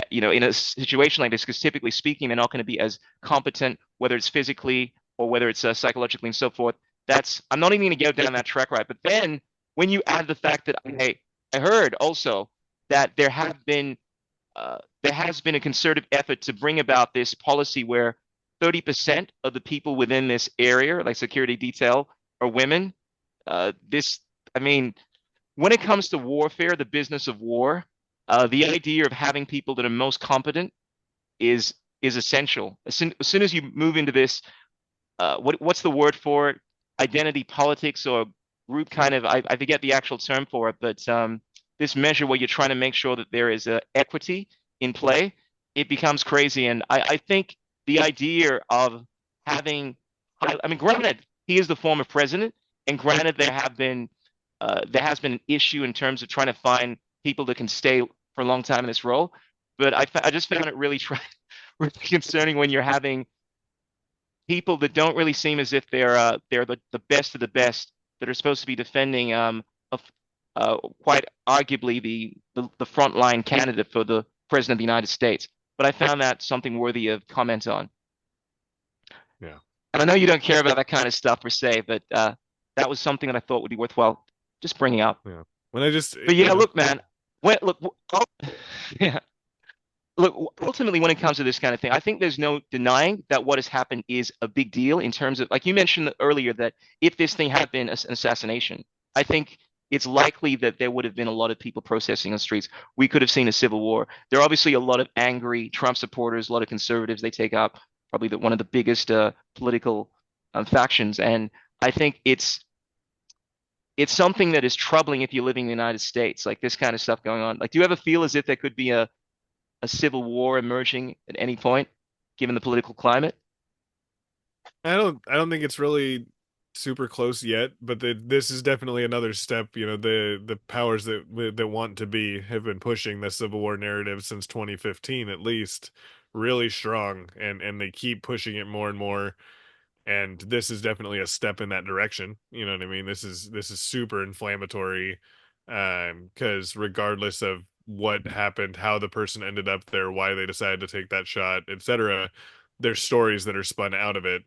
in a situation like this, because typically speaking, they're not going to be as competent, whether it's physically or whether it's psychologically and so forth. That's I'm not even going to go down that track, right? But then when you add the fact that I heard also that there has been a concerted effort to bring about this policy where 30% of the people within this area, like security detail, are women. This, I mean, when it comes to warfare, the business of war, the idea of having people that are most competent is essential. As soon as you move into this, what's the word for it? Identity politics or group kind of, I forget the actual term for it, but this measure where you're trying to make sure that there is equity in play, it becomes crazy. And I think the idea of having, I mean, granted, he is the former president, and granted, there has been an issue in terms of trying to find people that can stay for a long time in this role. But I just found it really really concerning when you're having people that don't really seem as if they're the best of the best that are supposed to be defending quite arguably the frontline candidate for the president of the United States. But I found that something worthy of comment on. Yeah. And I know you don't care about that kind of stuff per se, but that was something that I thought would be worthwhile just bringing up. Yeah. When I just, But yeah, look, man. Yeah. Look, ultimately, when it comes to this kind of thing, I think there's no denying that what has happened is a big deal in terms of, like you mentioned earlier, that if this thing had been an assassination, I think it's likely that there would have been a lot of people protesting on the streets. We could have seen a civil war. There are obviously a lot of angry Trump supporters, a lot of conservatives. They take up probably one of the biggest political factions, and I think it's something that is troubling if you're living in the United States, like this kind of stuff going on. Like, do you ever feel as if there could be a civil war emerging at any point, given the political climate? I don't think it's really super close yet, but this is definitely another step. The powers that want to be have been pushing the Civil War narrative since 2015 at least, really strong, and they keep pushing it more and more. And this is definitely a step in that direction. You know what I mean? This is super inflammatory, because regardless of what happened, how the person ended up there, why they decided to take that shot, etc., there's stories that are spun out of it,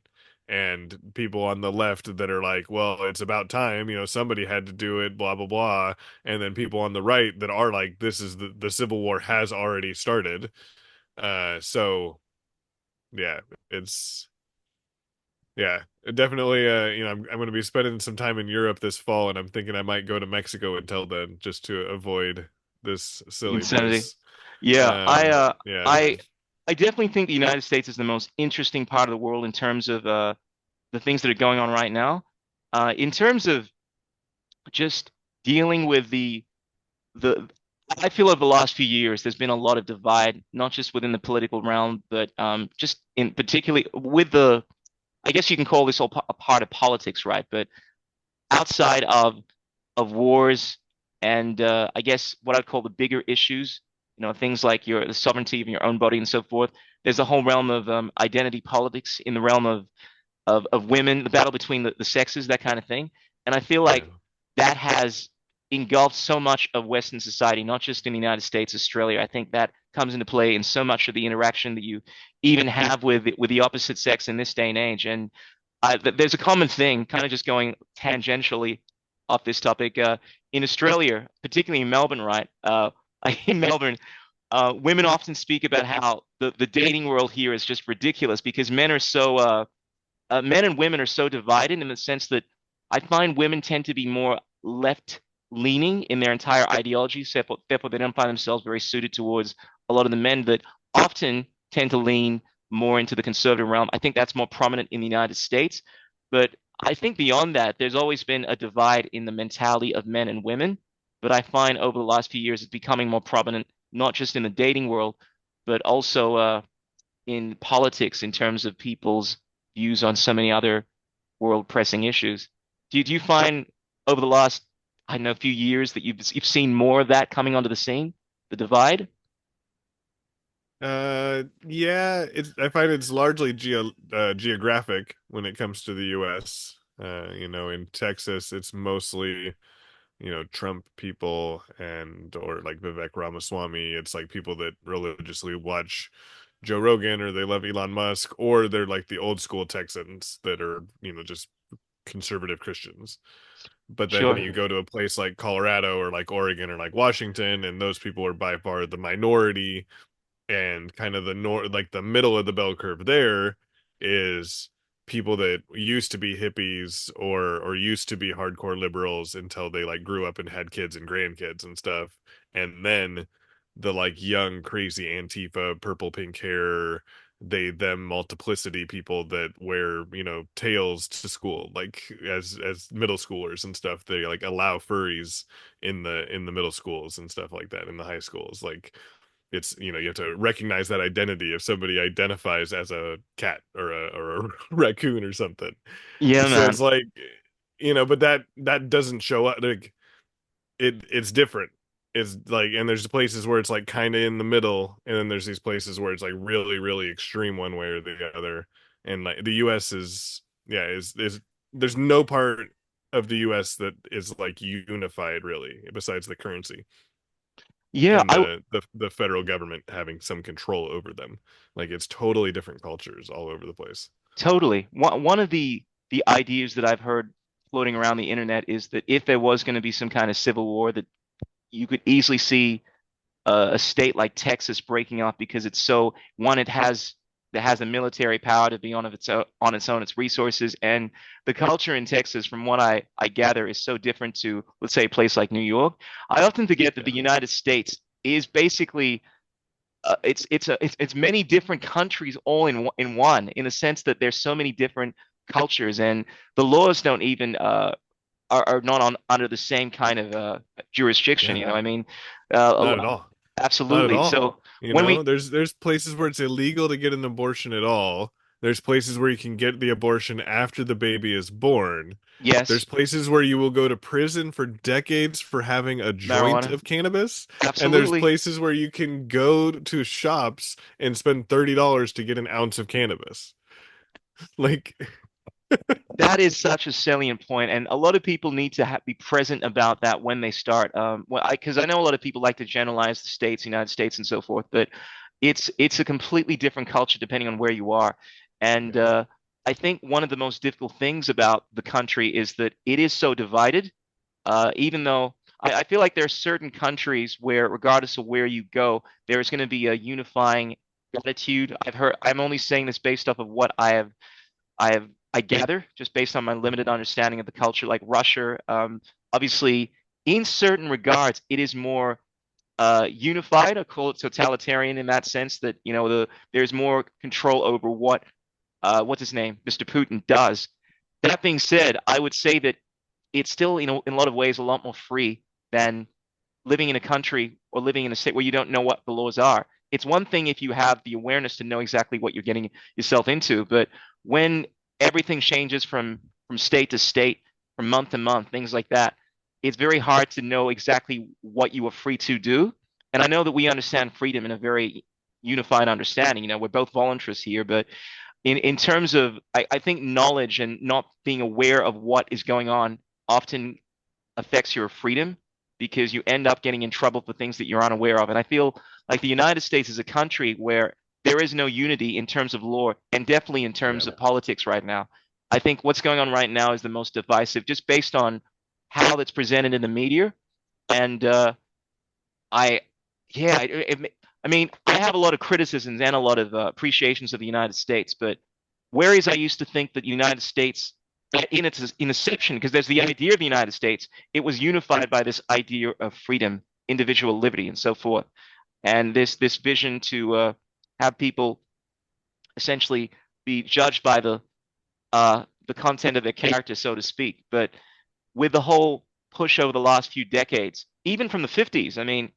and people on the left that are like, well, it's about time, somebody had to do it, blah blah blah, and then people on the right that are like, this is the Civil War has already started. So yeah, it's yeah, definitely. I'm going to be spending some time in Europe this fall, and I'm thinking I might go to Mexico until then, just to avoid this Insanity. silliness. Yeah, Yeah, I definitely think the United States is the most interesting part of the world in terms of the things that are going on right now. In terms of just dealing with the I feel over the last few years there's been a lot of divide, not just within the political realm, but just in particularly with I guess you can call this all a part of politics, right? But outside of wars and I guess what I'd call the bigger issues, things like the sovereignty of your own body and so forth. There's a whole realm of identity politics in the realm of women, the battle between the sexes, that kind of thing. And I feel Yeah. like that has engulfed so much of Western society, not just in the United States, Australia. I think that comes into play in so much of the interaction that you even have with the opposite sex in this day and age. And there's a common thing, kind of just going tangentially off this topic. In Australia, particularly in Melbourne, right? In Melbourne, women often speak about how the dating world here is just ridiculous because men and women are so divided in the sense that I find women tend to be more left leaning in their entire ideology. So therefore, they don't find themselves very suited towards a lot of the men that often tend to lean more into the conservative realm. I think that's more prominent in the United States. But I think beyond that, there's always been a divide in the mentality of men and women. But I find over the last few years, it's becoming more prominent, not just in the dating world, but also in politics in terms of people's views on so many other world pressing issues. Do you find over the last, I don't know, few years that you've seen more of that coming onto the scene, the divide? Yeah, I find it's largely geographic when it comes to the US. In Texas, it's mostly, Trump people and or like Vivek Ramaswamy. It's like people that religiously watch Joe Rogan or they love Elon Musk, or they're like the old school Texans that are, just conservative Christians. But then Sure. you go to a place like Colorado or like Oregon or like Washington, and those people are by far the minority, and kind of like the middle of the bell curve there is people that used to be hippies or used to be hardcore liberals until they like grew up and had kids and grandkids and stuff, and then the like young crazy Antifa purple pink hair, they them multiplicity people that wear tails to school, like as middle schoolers and stuff. They like allow furries in the middle schools and stuff like that, in the high schools. Like, it's you have to recognize that identity if somebody identifies as a cat or a raccoon or something. Yeah, So man. it's like, but that doesn't show up. Like, it's different. It's like, and there's places where it's like kind of in the middle, and then there's these places where it's like really really extreme one way or the other. And like the US is, yeah, is there's no part of the US that is like unified really, besides the currency Yeah, and the federal government having some control over them. Like, it's totally different cultures all over the place. totally. One of the ideas that I've heard floating around the internet is that if there was going to be some kind of civil war, that you could easily see a state like Texas breaking up because it's so one it has the military power to be on its own, its resources, and the culture in Texas, from what I gather, is so different to, let's say, a place like New York. I often forget that the Yeah. United States is basically it's many different countries all in one, in the sense that there's so many different cultures, and the laws don't even are not on under the same kind of jurisdiction. Yeah. I mean, Not at all. Not at absolutely. all. So when we There's places where it's illegal to get an abortion at all. There's places where you can get the abortion after the baby is born. There's Yes, places where you will go to prison for decades for having a joint marijuana, of cannabis. And there's absolutely. places where you can go to shops and spend $30 to get an ounce of cannabis. Like, That is such a salient point, and a lot of people need to be present about that when they start. Because I know a lot of people like to generalize the states, United States, and so forth, but it's a completely different culture depending on where you are. And yeah, I think one of the most difficult things about the country is that it is so divided. Even though I feel like there are certain countries where, regardless of where you go, there is going to be a unifying attitude. I'm only saying this based off of what I gather just based on my limited understanding of the culture, like Russia. Obviously, in certain regards, it is more unified. I call it totalitarian in that sense that there's more control over what's his name, Mr. Putin does. That being said, I would say that it's still, in a lot of ways, a lot more free than living in a country or living in a state where you don't know what the laws are. It's one thing if you have the awareness to know exactly what you're getting yourself into, but when everything changes from state to state, from month to month, things like that, it's very hard to know exactly what you are free to do. and I know that we understand freedom in a very unified understanding. We're both voluntarists here, but in terms of, I think knowledge and not being aware of what is going on often affects your freedom because you end up getting in trouble for things that you're unaware of. And I feel like the United States is a country where there is no unity in terms of law and definitely in Yeah. terms of politics right now. I think what's going on right now is the most divisive, just based on how it's presented in the media. And I, yeah, I mean, I have a lot of criticisms and a lot of appreciations of the United States, but whereas I used to think that the United States, in its inception, because there's the idea of the United States, it was unified by this idea of freedom, individual liberty, and so forth, and this vision to have people essentially be judged by the content of their character, so to speak. But with the whole push over the last few decades, even from the 50s, I mean,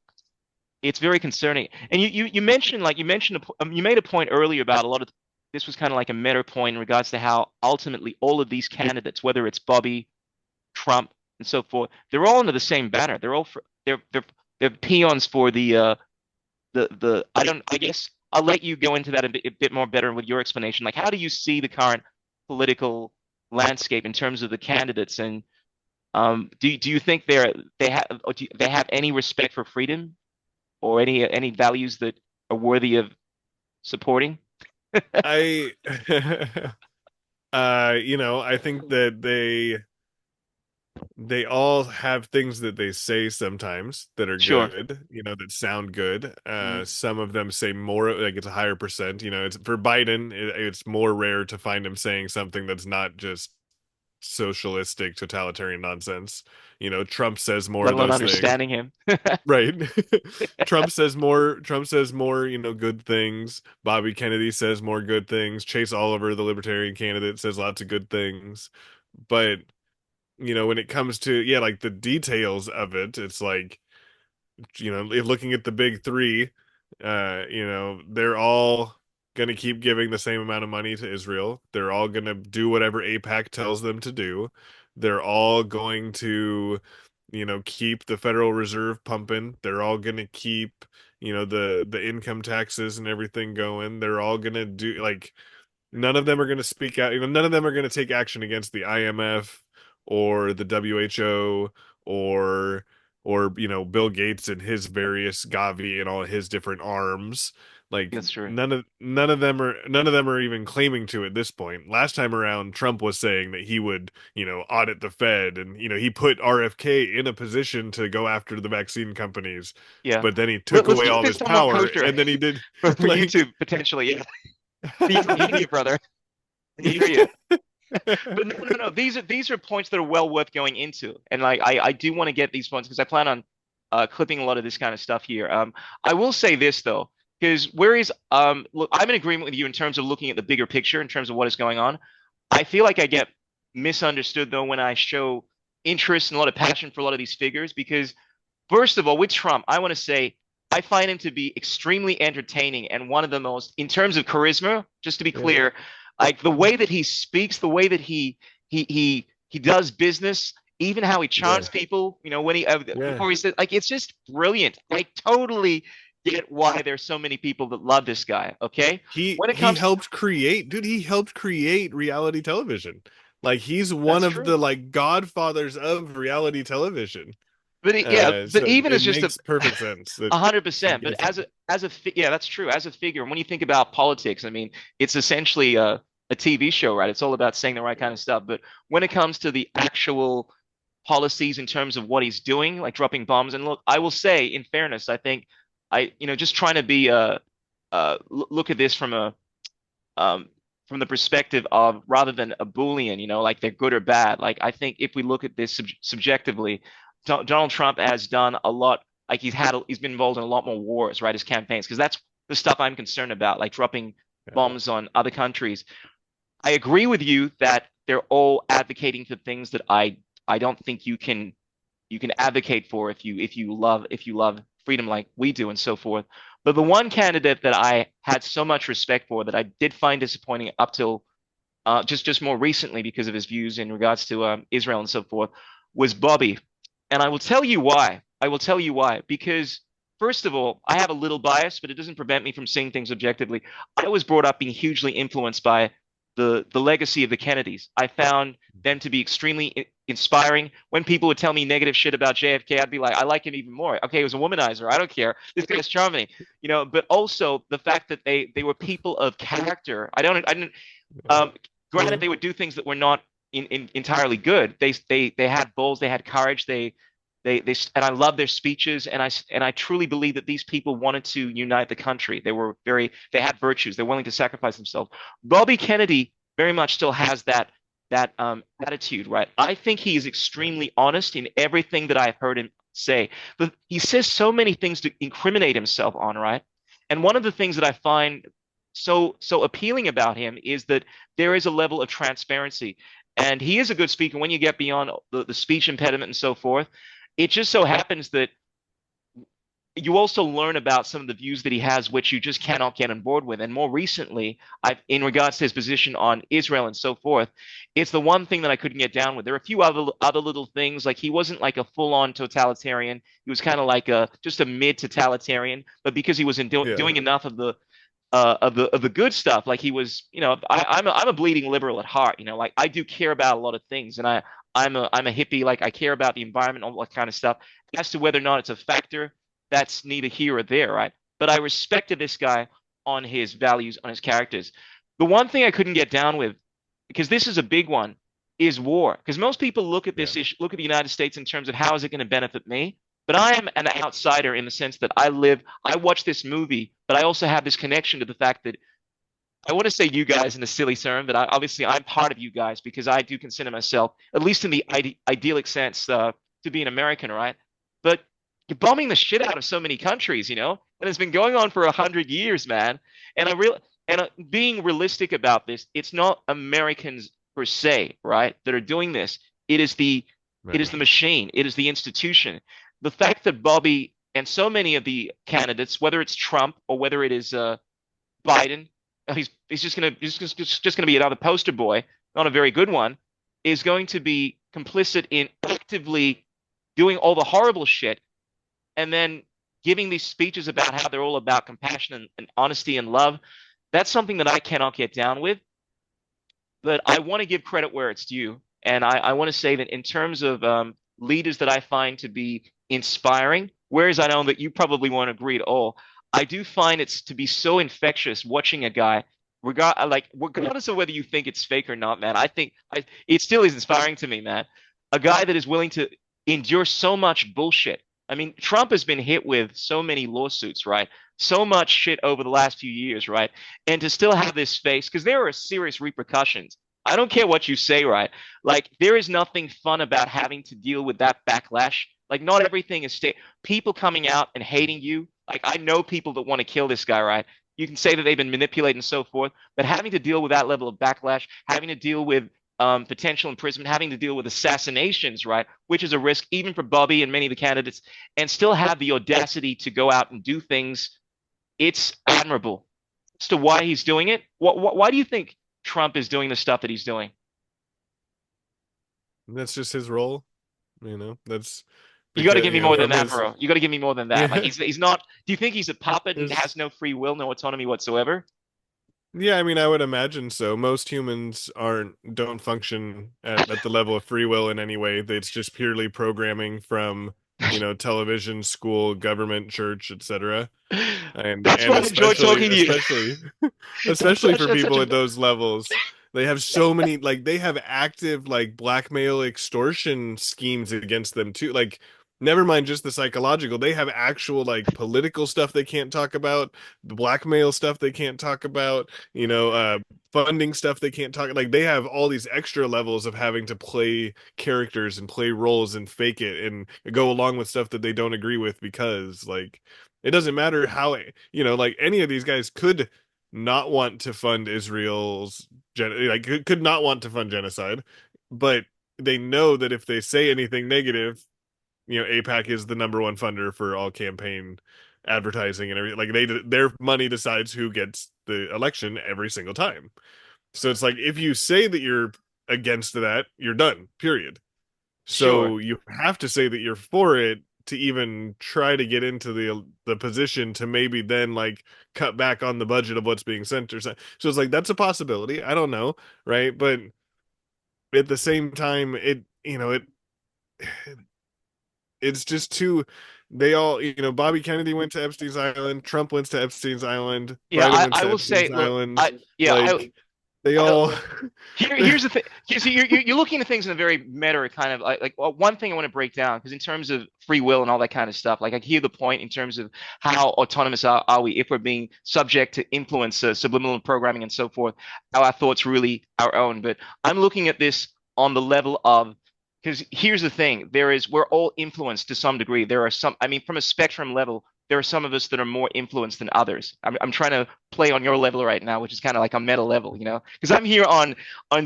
it's very concerning. And you mentioned you made a point earlier about a lot of this was kind of like a meta point in regards to how ultimately all of these candidates, whether it's Bobby, Trump, and so forth, they're all under the same banner. They're all they're peons for the I don't I guess I'll let you go into that a bit more better with your explanation. Like, how do you see the current political landscape in terms of the candidates, and do you think they have any respect for freedom or any values that are worthy of supporting? I I think that they all have things that they say sometimes that are Sure. good, that sound good. Mm, Some of them say more, like it's a higher percent. It's for Biden, it's more rare to find him saying something that's not just socialistic, totalitarian nonsense. Trump says more let of alone those things. understanding him. Right. Trump says more, good things. Bobby Kennedy says more good things. Chase Oliver, the libertarian candidate, says lots of good things. But when it comes to, yeah, like the details of it, it's like, looking at the big three, they're all going to keep giving the same amount of money to Israel. They're all going to do whatever AIPAC tells them to do. They're all going to, keep the Federal Reserve pumping. They're all going to keep, the income taxes and everything going. They're all going to do, like, none of them are going to speak out. None of them are going to take action against the IMF or the WHO or Bill Gates and his various Gavi and all his different arms. Like That's true. none of them are even claiming to at this point. Last time around, Trump was saying that he would audit the Fed, and he put RFK in a position to go after the vaccine companies, Yeah. but then he took Let's away keep all of this his somewhat power, kosher and then he did for like YouTube potentially. Yeah. I hear you, brother. I hear you. But no, no, no. These are points that are well worth going into, and like I do want to get these points because I plan on clipping a lot of this kind of stuff here. I will say this though, because whereas look, I'm in agreement with you in terms of looking at the bigger picture in terms of what is going on. I feel like I get misunderstood though when I show interest and a lot of passion for a lot of these figures because first of all, with Trump, I want to say I find him to be extremely entertaining and one of the most, in terms of charisma, just to be yeah, clear, like the way that he speaks, the way that he does business, even how he yeah, charms people, when he yeah. before he said, like it's just brilliant. I totally get why there's so many people that love this guy. Okay, He when it he comes, helped create, dude, he helped create reality television. Like he's one that's of true. the like godfathers of reality television. But yeah, So but even it as just a makes perfect sense that A hundred he percent. But gets him. yeah, that's true. As a figure, and when you think about politics, I mean, it's essentially a TV show, right? It's all about saying the right kind of stuff. But when it comes to the actual policies in terms of what he's doing, like dropping bombs, and look, I will say, in fairness, I think just trying to be look at this um from the perspective of rather than a Boolean, like they're good or bad. Like I think if we look at this subjectively, Donald Trump has done a lot. Like he's been involved in a lot more wars, right? His campaigns, because that's the stuff I'm concerned about, like dropping Yeah. bombs on other countries. I agree with you that they're all advocating for things that I don't think you can advocate for if you love freedom like we do and so forth. But the one candidate that I had so much respect for that I did find disappointing up till just more recently because of his views in regards to Israel and so forth was Bobby. And I will tell you why. I will tell you why. Because first of all, I have a little bias, but it doesn't prevent me from seeing things objectively. I was brought up being hugely influenced by the legacy of the Kennedys. I found them to be extremely inspiring. When people would tell me negative shit about JFK, I'd be like, I like him even more. Okay, he was a womanizer. I don't care. This guy's charming, But also the fact that they were people of character. I didn't. Um, Granted, they would do things that were not entirely good. They had balls. They had courage. And I love their speeches, and I truly believe that these people wanted to unite the country. They had virtues. They're willing to sacrifice themselves. Bobby Kennedy very much still has that attitude, right? I think he is extremely honest in everything that I've heard him say. But he says so many things to incriminate himself on, right? And one of the things that I find so appealing about him is that there is a level of transparency. And he is a good speaker when you get beyond the speech impediment and so forth. It just so happens that you also learn about some of the views that he has, which you just cannot get on board with. And more recently, in regards to his position on Israel and so forth, it's the one thing that I couldn't get down with. There are a few other little things, like he wasn't like a full-on totalitarian. He was kind of like just a mid-totalitarian, but because he was Yeah. doing enough of the good stuff, like he was, I'm a bleeding liberal at heart, like I do care about a lot of things, and I'm a hippie, like I care about the environment, all that kind of stuff. As to whether or not it's a factor, that's neither here or there, right? But I respected this guy on his values, on his characters. The one thing I couldn't get down with, because this is a big one, is war. Because most people look at Yeah. this issue, look at the United States in terms of how is it going to benefit me. But I am an outsider in the sense that I watch this movie, but I also have this connection to the fact that I want to say you guys in a silly term, but obviously I'm part of you guys because I do consider myself, at least in the idyllic sense, to be an American, right? But you're bombing the shit out of so many countries, and it's been going on for 100 years, man. And being realistic about this, it's not Americans per se, right, that are doing this. It is the it Right. is the machine. It is the institution. The fact that Bobby and so many of the candidates, whether it's Trump or whether it is Biden, he's just gonna be another poster boy, not a very good one, is going to be complicit in actively doing all the horrible shit and then giving these speeches about how they're all about compassion and honesty and love. That's something that I cannot get down with. But I want to give credit where it's due. And I want to say that in terms of leaders that I find to be inspiring, whereas I know that you probably won't agree at all, I do find it's to be so infectious watching a guy, regardless of whether you think it's fake or not, man. It still is inspiring to me, man. A guy that is willing to endure so much bullshit. I mean, Trump has been hit with so many lawsuits, right? So much shit over the last few years, right? And to still have this face, because there are serious repercussions. I don't care what you say, right? Like, there is nothing fun about having to deal with that backlash. Like, not everything is people coming out and hating you. Like, I know people that want to kill this guy, right? You can say that they've been manipulated and so forth, but having to deal with that level of backlash, having to deal with potential imprisonment, having to deal with assassinations, right, which is a risk even for Bobby and many of the candidates, and still have the audacity to go out and do things, it's admirable. As to why he's doing it, why do you think Trump is doing the stuff that he's doing? That's just his role. That's You got to because, give me more than from that, his, bro. You got to give me more than that. Like yeah, he's not. Do you think he's a puppet and has his, no free will, no autonomy whatsoever? yeah, I would imagine so. Most humans don't function at the level of free will in any way. It's just purely programming from, television, school, government, church, etc. And That's why I enjoy especially talking to you. especially That's especially why for that's such people a. at those levels, they have so many, like, they have active, like, blackmail extortion schemes against them too. Like, never mind just the psychological, they have actual, like, political stuff they can't talk about, blackmail stuff they can't talk about, funding stuff they can't talk, like, they have all these extra levels of having to play characters and play roles and fake it and go along with stuff that they don't agree with, because, like, it doesn't matter how, like, any of these guys could not want to fund Israel's like, could not want to fund genocide, but they know that if they say anything negative, APAC is the number one funder for all campaign advertising and everything. Like, their money decides who gets the election every single time. So it's like, if you say that you're against that, you're done. Period. Sure. So you have to say that you're for it to even try to get into the position to maybe then like cut back on the budget of what's being sent or something. So it's like that's a possibility. I don't know, right? But at the same time, it's just too. They all, Bobby Kennedy went to Epstein's Island, Trump went to Epstein's Island, Yeah, Biden went I to will say, Epstein's look, Island. I yeah, Like they I all. here's the thing. So you're looking at things in a very meta kind of like well, one thing I want to break down because in terms of free will and all that kind of stuff, like I hear the point in terms of how autonomous are we if we're being subject to influence, subliminal programming and so forth, how our thoughts really our own. But I'm looking at this on the level of because here's the thing: we're all influenced to some degree. There are some, I mean, from a spectrum level. There are some of us that are more influenced than others. I'm trying to play on your level right now, which is kind of like a meta level, because I'm here on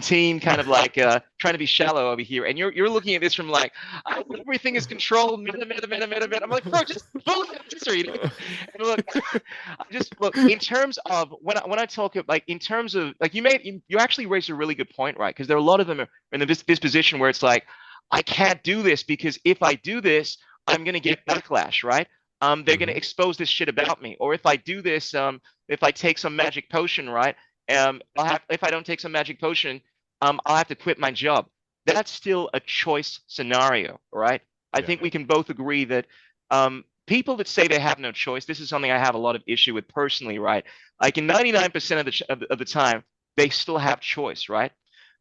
team kind of like trying to be shallow over here, and you're looking at this from like everything is controlled, meta, meta, meta, meta, meta. I'm like, bro, just just read it. And look, just look in terms of when I talk like in terms of like you actually raised a really good point, right? Because there are a lot of them are in this position where it's like I can't do this because if I do this, I'm gonna get backlash, right? They're going to Mhm. expose this shit about me. Or if I do this, if I take some magic potion, right? If I don't take some magic potion, I'll have to quit my job. That's still a choice scenario, right? I Yeah. think we can both agree that people that say they have no choice, this is something I have a lot of issue with personally, right? Like in 99% of the time, they still have choice, right?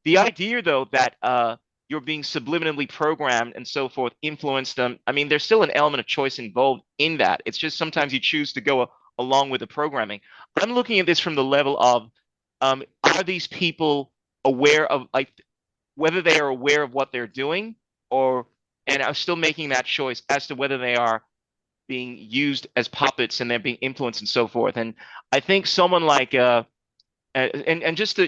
The idea, though, that you're being subliminally programmed and so forth, influenced them. I mean, there's still an element of choice involved in that. It's just sometimes you choose to go along with the programming. I'm looking at this from the level of are these people aware of like whether they are aware of what they're doing or and are still making that choice as to whether they are being used as puppets and they're being influenced and so forth. And I think someone like and just to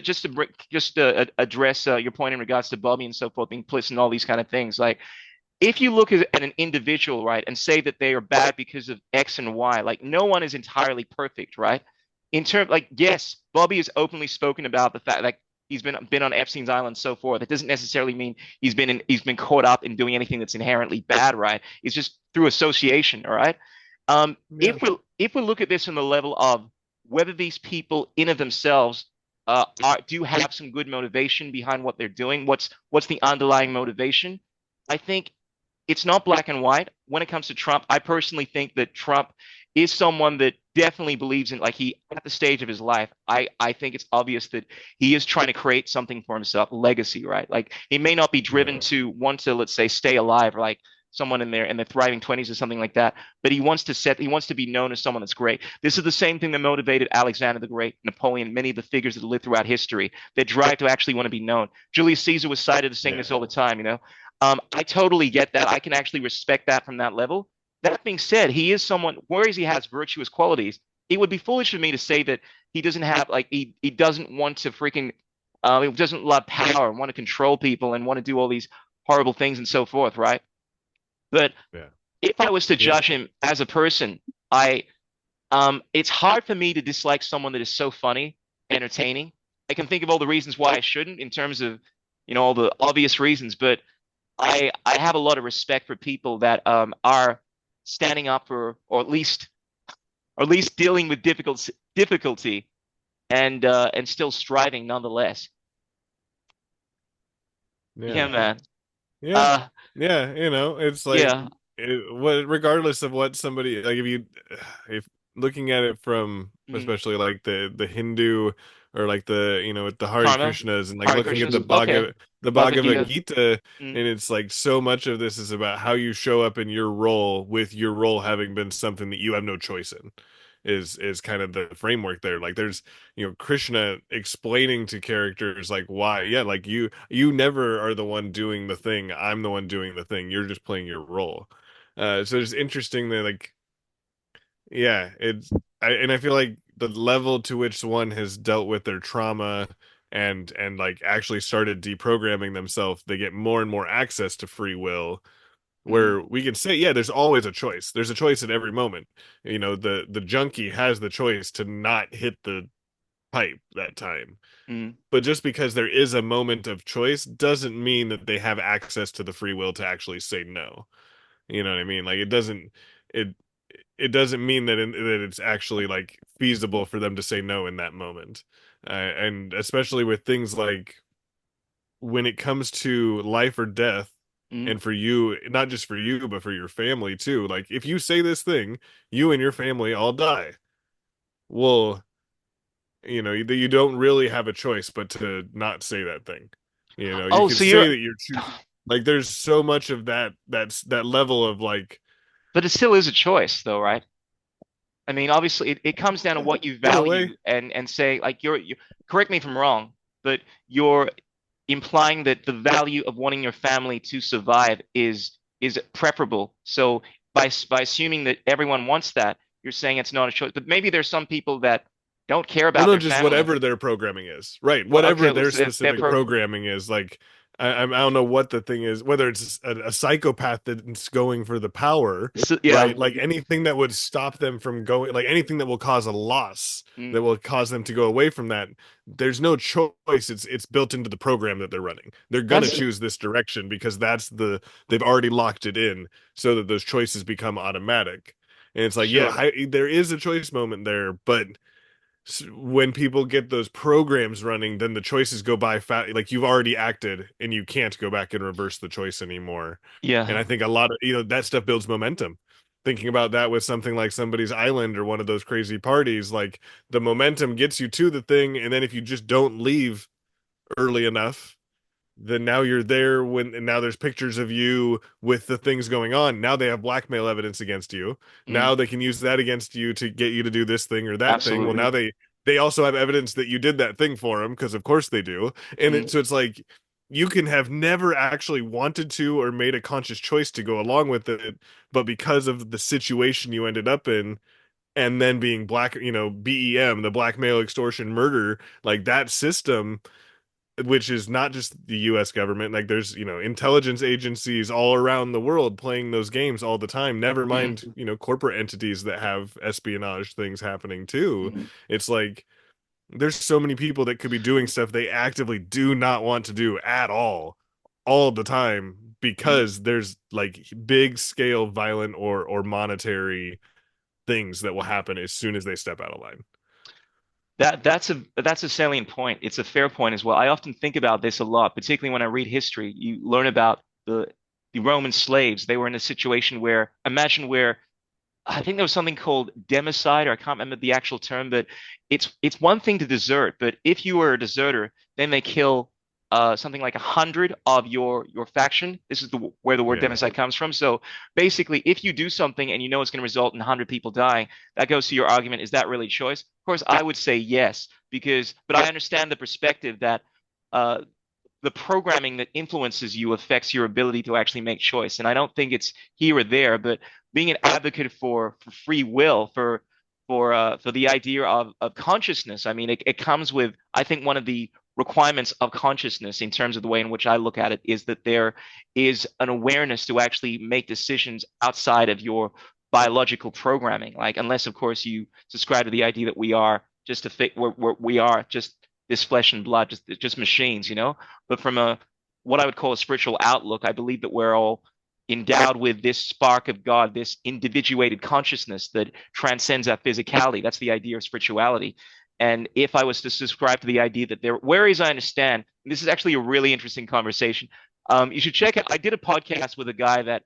address your point in regards to Bobby and so forth being implicit and all these kind of things, like if you look at an individual, right, and say that they are bad because of X and Y, like no one is entirely perfect, right? In terms, like yes, Bobby has openly spoken about the fact that he's been on Epstein's island and so forth. It doesn't necessarily mean he's been caught up in doing anything that's inherently bad, right? It's just through association, all right. Yeah. If we look at this on the level of whether these people in of themselves do have some good motivation behind what they're doing, what's the underlying motivation? I think it's not black and white. When it comes to Trump, I personally think that Trump is someone that definitely believes in like he at the stage of his life. I think it's obvious that he is trying to create something for himself, legacy, right? Like he may not be driven Yeah. to want to, let's say, stay alive, like someone in their thriving 20s or something like that, but he wants to be known as someone that's great. This is the same thing that motivated Alexander the Great, Napoleon, many of the figures that lived throughout history. Their drive to actually want to be known. Julius Caesar was cited as saying Yeah. this all the time, I totally get that. I can actually respect that from that level. That being said, he is someone, whereas he has virtuous qualities, it would be foolish for me to say that he doesn't have, like, he doesn't want to freaking, he doesn't love power and want to control people and want to do all these horrible things and so forth, right? But Yeah. if I was to Yeah. judge him as a person, it's hard for me to dislike someone that is so funny, entertaining. I can think of all the reasons why I shouldn't in terms of, all the obvious reasons, but I have a lot of respect for people that are standing up for or at least dealing with difficulty and still striving nonetheless. Yeah. Yeah, man. Yeah. Uh, Yeah. It's like yeah. regardless of what somebody like, if looking at it from Mm. especially like the Hindu or like with the Hare Karma, Krishnas and like Hare looking at Krishnas. Okay. the Bhagavad Bhagavad Gita. Gita, Mm, and it's like so much of this is about how you show up in your role, with your role having been something that you have no choice in, is kind of the framework there. Like there's Krishna explaining to characters like why, yeah, like you never are the one doing the thing, I'm the one doing the thing, you're just playing your role. So it's interesting that like, yeah, and I feel like the level to which one has dealt with their trauma and like actually started deprogramming themselves, they get more and more access to free will, mm, where we can say, yeah, there's always a choice. There's a choice at every moment. The junkie has the choice to not hit the pipe that time. mm, But just because there is a moment of choice doesn't mean that they have access to the free will to actually say no. You know what I mean? Like it it doesn't mean that it's actually like feasible for them to say no in that moment. And especially with things like when it comes to life or death, Mm. and for you, not just for you, but for your family too. Like if you say this thing, you and your family all die. Well, you don't really have a choice but to not say that thing. You Oh, can so you're, say that you're choosing. Like there's so much of that level of like, but it still is a choice, though, right? I mean, obviously, it comes down to yeah, what you in a way. value, and say like you correct me if I'm wrong, but you're implying that the value of wanting your family to survive is preferable. So by assuming that everyone wants that, you're saying it's not a choice. But maybe there's some people that don't care Well, about no, their just family. whatever their programming is, right? Well, Whatever okay, their so they're specific programming is. Like, I don't know what the thing is, whether it's a psychopath that's going for the power, so, yeah. right? Like anything that would stop them from going, like anything that will cause a loss, Mm, that will cause them to go away from that. There's no choice. It's built into the program that they're running. They're gonna that's choose this direction because they've already locked it in so that those choices become automatic. And it's like, yeah, sure. there is a choice moment there, but when people get those programs running, then the choices go by fast. Like you've already acted, and you can't go back and reverse the choice anymore. And Yeah. I think a lot of that stuff builds momentum. Thinking about that with something like somebody's island or one of those crazy parties, like the momentum gets you to the thing, and then if you just don't leave early enough, then now you're there and now there's pictures of you with the things going on. Now they have blackmail evidence against you. Mm, Now they can use that against you to get you to do this thing or that thing. Well, absolutely. now they also have evidence that you did that thing for them because of course they do. And Mm, so it's like you can have never actually wanted to or made a conscious choice to go along with it, but because of the situation you ended up in, and then being black, BEM, the blackmail, extortion, murder, like that system, which is not just the US government. Like there's, intelligence agencies all around the world playing those games all the time. Never mind, mm, corporate entities that have espionage things happening too. mm, It's like there's so many people that could be doing stuff they actively do not want to do at all the time mm. because there's like big scale violent or monetary things that will happen as soon as they step out of line. That's a salient point. It's a fair point as well. I often think about this a lot, particularly when I read history. You learn about the Roman slaves. They were in a situation where imagine where I think there was something called democide, or I can't remember the actual term, but it's one thing to desert, but if you were a deserter, then they kill something like 100 of your faction. This is where the word Yeah. democide comes from. So basically, if you do something and you know it's going to result in 100 people dying, that goes to your argument. Is that really choice? Of course, I would say yes, but I understand the perspective that uh, the programming that influences you affects your ability to actually make choice. And I don't think it's here or there, but being an advocate for free will, for the idea of consciousness, I mean, it comes with, I think one of the requirements of consciousness in terms of the way in which I look at it is that there is an awareness to actually make decisions outside of your biological programming. Like, unless, of course, you subscribe to the idea that we are just a we are just this flesh and blood, just machines, you know? But from a what I would call a spiritual outlook, I believe that we're all endowed with this spark of God, this individuated consciousness that transcends our physicality. That's the idea of spirituality. And if I was to subscribe to the idea that there, whereas I understand, this is actually a really interesting conversation. You should check it. I did a podcast with a guy that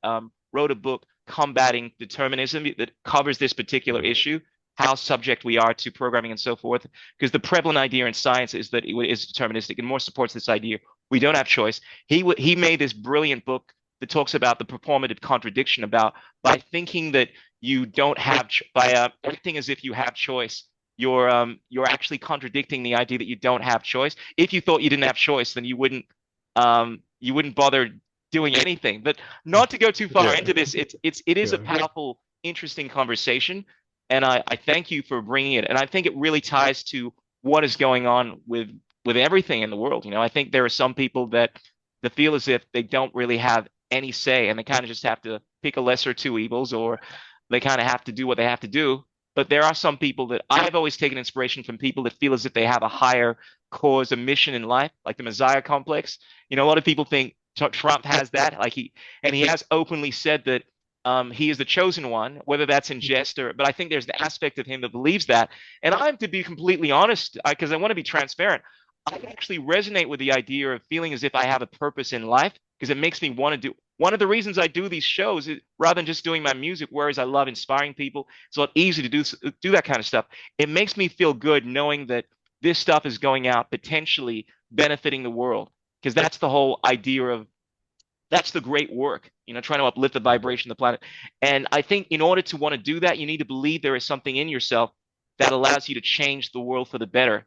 wrote a book combating determinism that covers this particular issue, how subject we are to programming and so forth. Because the prevalent idea in science is that it is deterministic, and more supports this idea. We don't have choice. He made this brilliant book that talks about the performative contradiction about by thinking that you don't have by acting as if you have choice, you're actually contradicting the idea that you don't have choice. If you thought you didn't have choice, then you wouldn't bother doing anything. But not to go too far Yeah. into this, it is a Yeah. powerful, interesting conversation, and I thank you for bringing it. And I think it really ties to what is going on with everything in the world. You know, I think there are some people that feel as if they don't really have any say, and they kind of just have to pick a lesser two evils, or they kind of have to do what they have to do. But there are some people that I've always taken inspiration from, people that feel as if they have a higher cause, a mission in life, like the Messiah complex. You know, a lot of people think Trump has that, like he has openly said that he is the chosen one, whether that's in jest or, but I think there's the aspect of him that believes that. And I'm, to be completely honest, because I want to be transparent, I actually resonate with the idea of feeling as if I have a purpose in life because it makes me want to do. One of the reasons I do these shows is rather than just doing my music, whereas I love inspiring people, it's a lot easier to do that kind of stuff. It makes me feel good knowing that this stuff is going out potentially benefiting the world because that's the whole idea of that's the great work, trying to uplift the vibration of the planet. And I think in order to want to do that, you need to believe there is something in yourself that allows you to change the world for the better.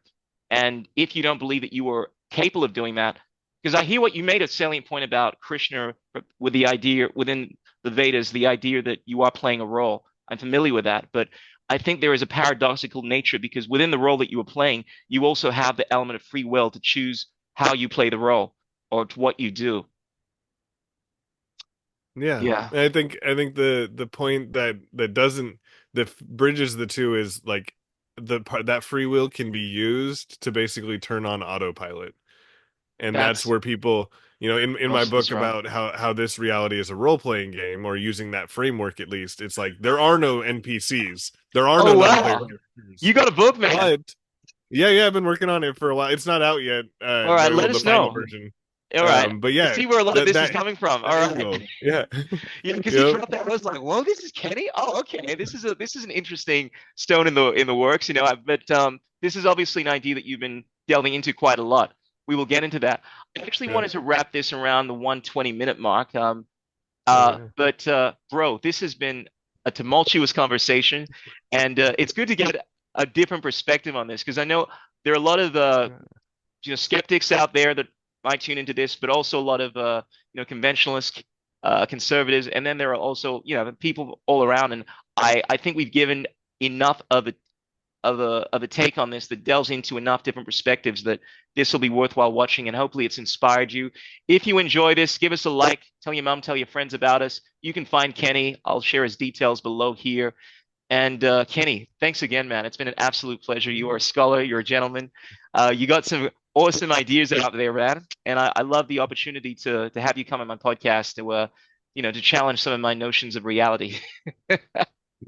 And if you don't believe that you are capable of doing that, because I hear what you made a salient point about Krishna with the idea within the Vedas, the idea that you are playing a role. I'm familiar with that, but I think there is a paradoxical nature because within the role that you are playing, you also have the element of free will to choose how you play the role or to what you do. Yeah. Yeah, I think the point that doesn't that bridges the two is like the part that free will can be used to basically turn on autopilot. And that's that's where people, in my also book strong. about how this reality is a role-playing game, or using that framework at least, it's like there are no NPCs, there are no Oh non-player wow, characters. you got a book, man. But yeah, I've been working on it for a while. It's not out yet, All right, let the us final know. version. All right, But I yeah, see where a lot of that this is that coming from. All that right. angle, yeah, Yeah, because you yep, dropped that, I was like, "Whoa, this is Kenny." Oh, okay. This is an interesting stone in the works, But this is obviously an idea that you've been delving into quite a lot. We will get into that. I actually yeah, wanted to wrap this around the 120-minute mark. okay, But bro, this has been a tumultuous conversation, and it's good to get a different perspective on this because I know there are a lot of skeptics out there that might tune into this, but also a lot of conventionalists, conservatives, and then there are also the people all around. And I think we've given enough of a take on this that delves into enough different perspectives that this will be worthwhile watching, and hopefully it's inspired you. If you enjoy this, give us a like, tell your mom, tell your friends about us. You can find Kenny. I'll share his details below here. And Kenny, thanks again, man. It's been an absolute pleasure. You are a scholar, you're a gentleman. You got some awesome ideas out there, man. And I love the opportunity to have you come on my podcast to challenge some of my notions of reality.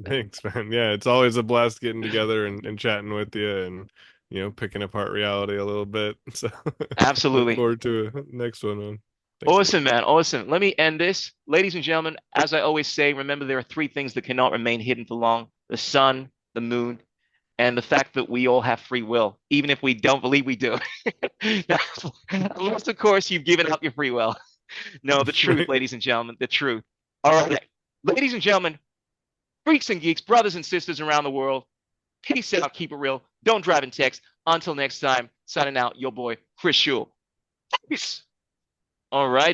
thanks, man. Yeah, it's always a blast getting together and chatting with you, and picking apart reality a little bit. So look Absolutely. forward to a next one, man. Thanks, man. Awesome, man. Awesome. Let me end this. Ladies and gentlemen, as I always say, remember there are three things that cannot remain hidden for long: the sun, the moon, and the fact that we all have free will, even if we don't believe we do. Unless, of course, you've given up your free will. No, the truth, Right. ladies and gentlemen, the truth. All right. Ladies and gentlemen, freaks and geeks, brothers and sisters around the world, peace out, keep it real. Don't drive and text. Until next time, signing out, your boy, Chris Shule. Peace. All righty.